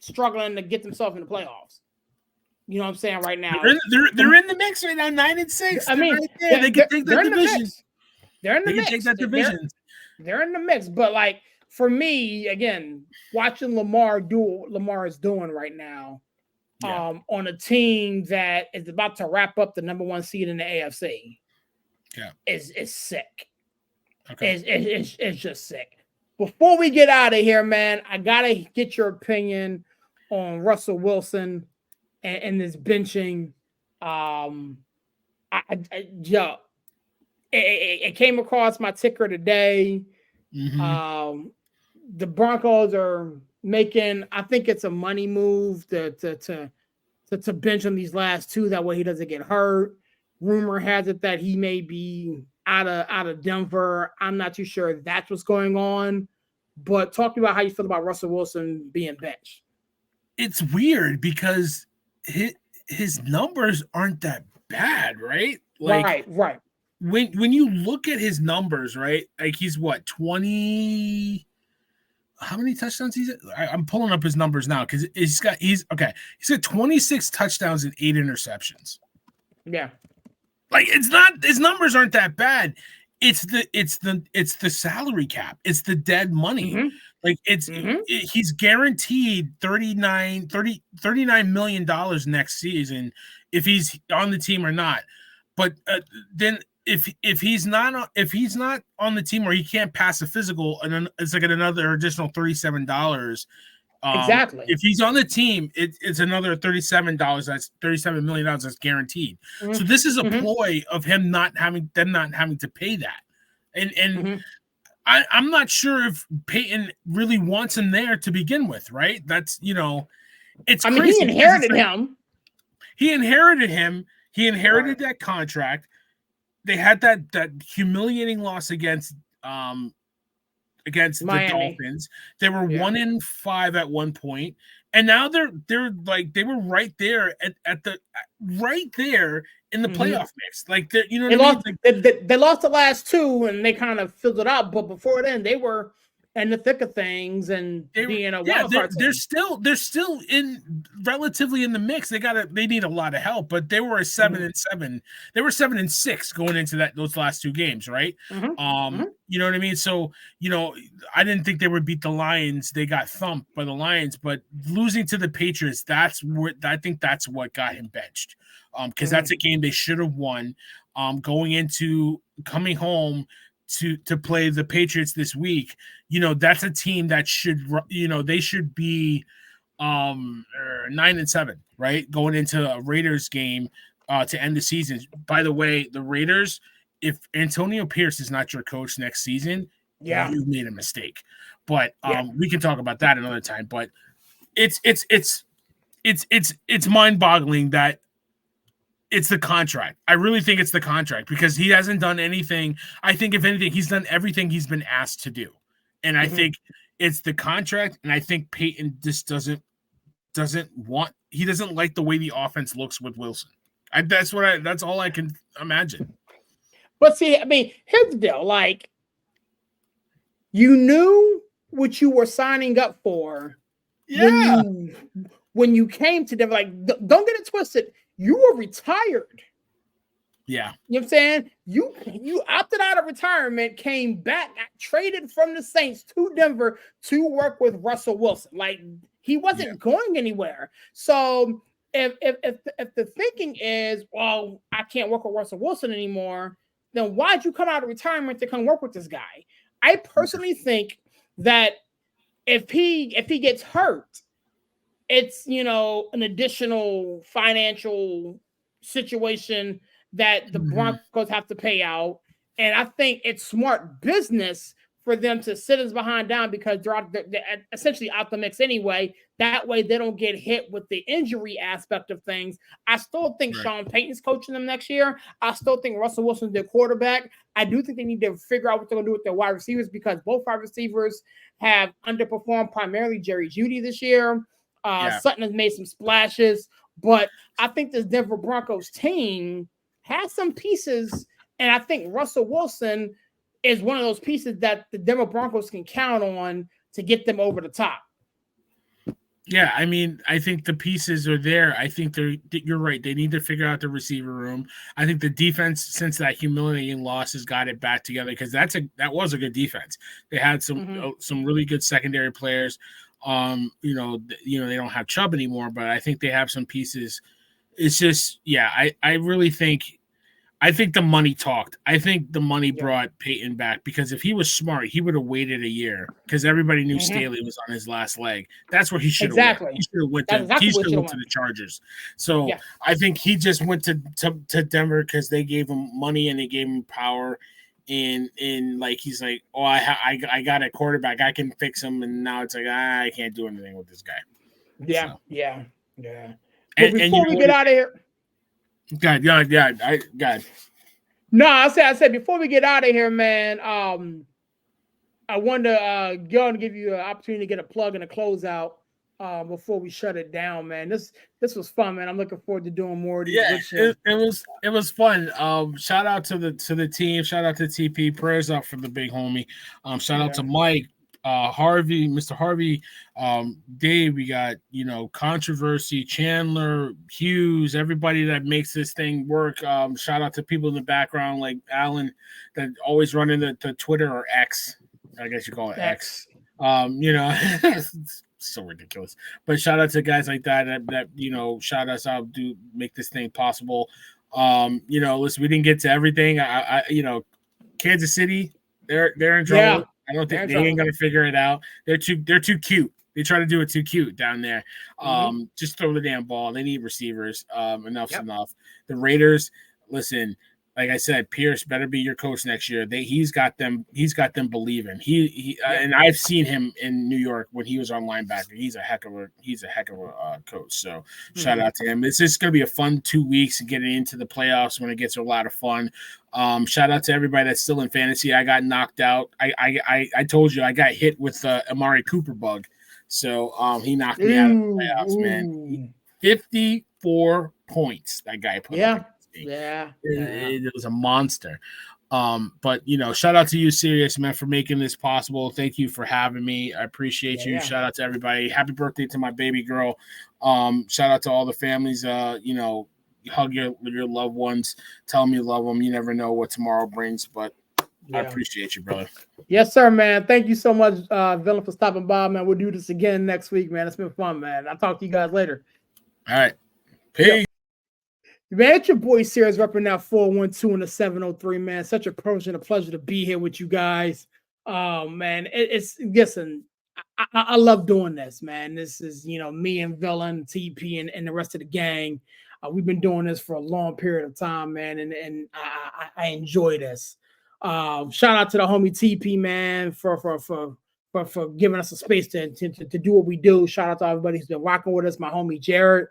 struggling to get themselves in the playoffs. You know what I'm saying right now? They're in the mix right now, 9-6. I mean, they can take that division. They're in the mix. They can take that division. They're in the mix. But like for me, again, watching Lamar do what Lamar is doing right now. On a team that is about to wrap up the number 1 seed in the AFC, is sick. Okay, it's just sick. Before we get out of here, man, I gotta get your opinion on Russell Wilson and this benching. It came across my ticker today. The Broncos are making, I think it's a money move to bench him these last 2. That way he doesn't get hurt. Rumor has it that he may be out of Denver. I'm not too sure if that's what's going on. But talk about how you feel about Russell Wilson being benched. It's weird because his numbers aren't that bad, right? Like, right. When you look at his numbers, right? Like he's what, 20. How many touchdowns I'm pulling up his numbers now because he's got 26 touchdowns and 8 interceptions. Yeah. Like it's not, his numbers aren't that bad. It's the salary cap. It's the dead money. Like he's guaranteed $39 million next season if he's on the team or not. But then if he's not on the team or he can't pass a physical, and then it's like another additional $37. Exactly. If he's on the team, it's another $37. That's $37 million that's guaranteed. So this is a ploy of him not having to pay that. And I'm not sure if Peyton really wants him there to begin with, right? That's it's. I mean, he inherited him. He inherited him. He inherited that contract. They had that humiliating loss against the Dolphins. They were 1-5 at one point, and now they're like they were right there right there in the playoff mix. Like they lost the last 2 and they kind of filled it out, but before then they were in the thick of things and being a wild card team. They're still in relatively in the mix. They need a lot of help, but they were 7-7. They were 7-6 going into those last 2 games, right? You know what I mean? So, I didn't think they would beat the Lions. They got thumped by the Lions, but losing to the Patriots, I think that's what got him benched. Because that's a game they should have won. Coming home to play the Patriots this week, that's a team that should, they should be 9-7, right? Going into a Raiders game to end the season. By the way, the Raiders, if Antonio Pierce is not your coach next season, you've made a mistake. But we can talk about that another time. But it's mind-boggling that it's the contract. I really think it's the contract because he hasn't done anything. I think if anything, he's done everything he's been asked to do. And I think it's the contract. And I think Peyton just doesn't like the way the offense looks with Wilson. That's all I can imagine. But see, I mean, here's the deal. Like, you knew what you were signing up for when you came to them. Like, don't get it twisted. You were retired. Yeah. You know what I'm saying? You opted out of retirement, came back, got traded from the Saints to Denver to work with Russell Wilson. Like, he wasn't going anywhere. So if the thinking is, well, I can't work with Russell Wilson anymore, then why'd you come out of retirement to come work with this guy? I personally think that if he gets hurt, it's, you know, an additional financial situation that the Broncos have to pay out. And I think it's smart business for them to sit his behind down because they're essentially out the mix anyway. That way they don't get hit with the injury aspect of things. I still think Sean Payton's coaching them next year. I still think Russell Wilson's their quarterback. I do think they need to figure out what they're going to do with their wide receivers because both wide receivers have underperformed, primarily Jerry Jeudy this year. Sutton has made some splashes, but I think this Denver Broncos team has some pieces, and I think Russell Wilson is one of those pieces that the Denver Broncos can count on to get them over the top. Yeah, I mean, I think the pieces are there. I think you're right. They need to figure out the receiver room. I think the defense, since that humiliating loss, has got it back together because that was a good defense. They had some really good secondary players. You know, they don't have Chubb anymore, but I think they have some pieces. It's just, I really think the money talked. I think the money brought Peyton back because if he was smart, he would have waited a year because everybody knew Staley was on his last leg. That's where he should have went. He should have went to the Chargers. So I think he just went to Denver because they gave him money and they gave him power. And like he's like, oh, I got a quarterback, I can fix him, and now it's like I can't do anything with this guy. Yeah. And before we get out of here, God. No, I said before we get out of here, man. I wanted to go and give you an opportunity to get a plug and a closeout before we shut it down, man. This was fun, man. I'm looking forward to doing more of these. It was fun. Shout out to the team. Shout out to TP. Prayers up for the big homie. Shout out to Mike, Harvey, Mr. Harvey, Dave. We got Controversy, Chandler, Hughes, everybody that makes this thing work. Shout out to people in the background like Alan that always run into the Twitter or X. I guess you call it X. So ridiculous, but shout out to guys like that shout us out, do make this thing possible. Listen, we didn't get to everything. Kansas City, they're in trouble. I don't think they ain't gonna figure it out. They're too cute. They try to do it too cute down there. Just throw the damn ball. They need receivers. Enough's enough. The Raiders, listen. Like I said, Pierce better be your coach next year. He's got them believing. And I've seen him in New York when he was on linebacker. He's a heck of a coach. So shout out to him. It's just gonna be a fun 2 weeks and getting into the playoffs when it gets a lot of fun. Shout out to everybody that's still in fantasy. I got knocked out. I told you I got hit with the Amari Cooper bug. So he knocked me out of the playoffs, man. 54 points that guy put up. It was a monster. But shout out to you, Serous, man, for making this possible. Thank you for having me. I appreciate you. Shout out to everybody. Happy birthday to my baby girl. Shout out to all the families. Hug your loved ones. Tell them you love them. You never know what tomorrow brings, but I appreciate you, brother. Yes, sir, man. Thank you so much, Villain, for stopping by, man. We'll do this again next week, man. It's been fun, man. I'll talk to you guys later. All right. Peace. Man, it's your boy Serous repping now 412 and a 703, man. Such a privilege and a pleasure to be here with you guys. Man, listen, I love doing this, man. This is, me and Villain, TP, and the rest of the gang. We've been doing this for a long period of time, man, and I enjoy this. Shout out to the homie TP, man, for giving us a space to do what we do. Shout out to everybody who's been rocking with us. My homie Jared.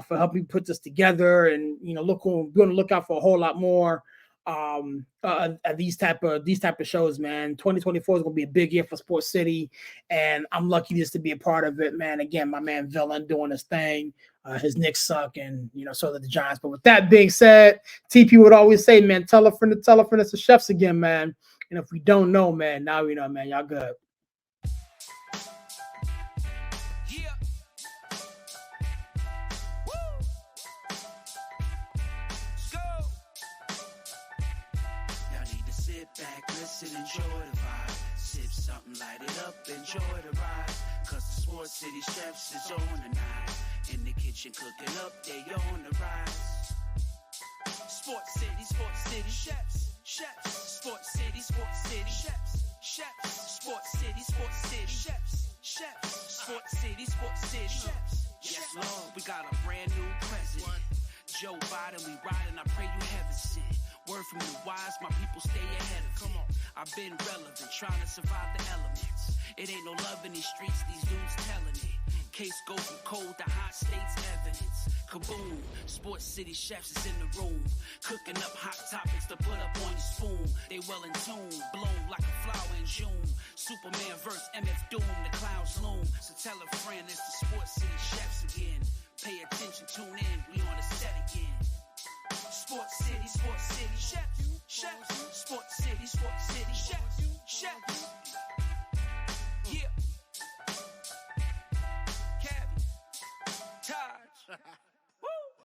For helping put this together, and be on the lookout for a whole lot more at these type of shows, man. 2024 is gonna be a big year for Sports City, and I'm lucky just to be a part of it, man. Again, my man Villain doing his thing. His Knicks suck, and so did the Giants. But with that being said, TP would always say, man, tell a friend it's the chefs again, man. And if we don't know, man, now we know, man. Y'all good. relax and enjoy the vibe. Sip something, light it up, enjoy the ride. Cause the Sports City chefs is on tonight. In the kitchen cooking up, they on the rise. Sports City chefs, chefs. Sports City chefs, chefs. Sports City chefs, chefs. Sports City chefs. Yes, Lord, we got a brand new president. Joe Biden, we riding, I pray you heaven sent. Word from the wise, my people stay ahead of it. Come on, I've been relevant, trying to survive the elements. It ain't no love in these streets, these dudes telling it. Case go from cold to hot, states evidence. Kaboom, Sports City chefs is in the room. Cooking up hot topics to put up on your spoon. They well in tune, bloom like a flower in June. Superman verse MF Doom, the clouds loom. So tell a friend it's the Sports City chefs again. Pay attention, tune in, we on the set again. Sports City chefs, chefs. Sports City chefs.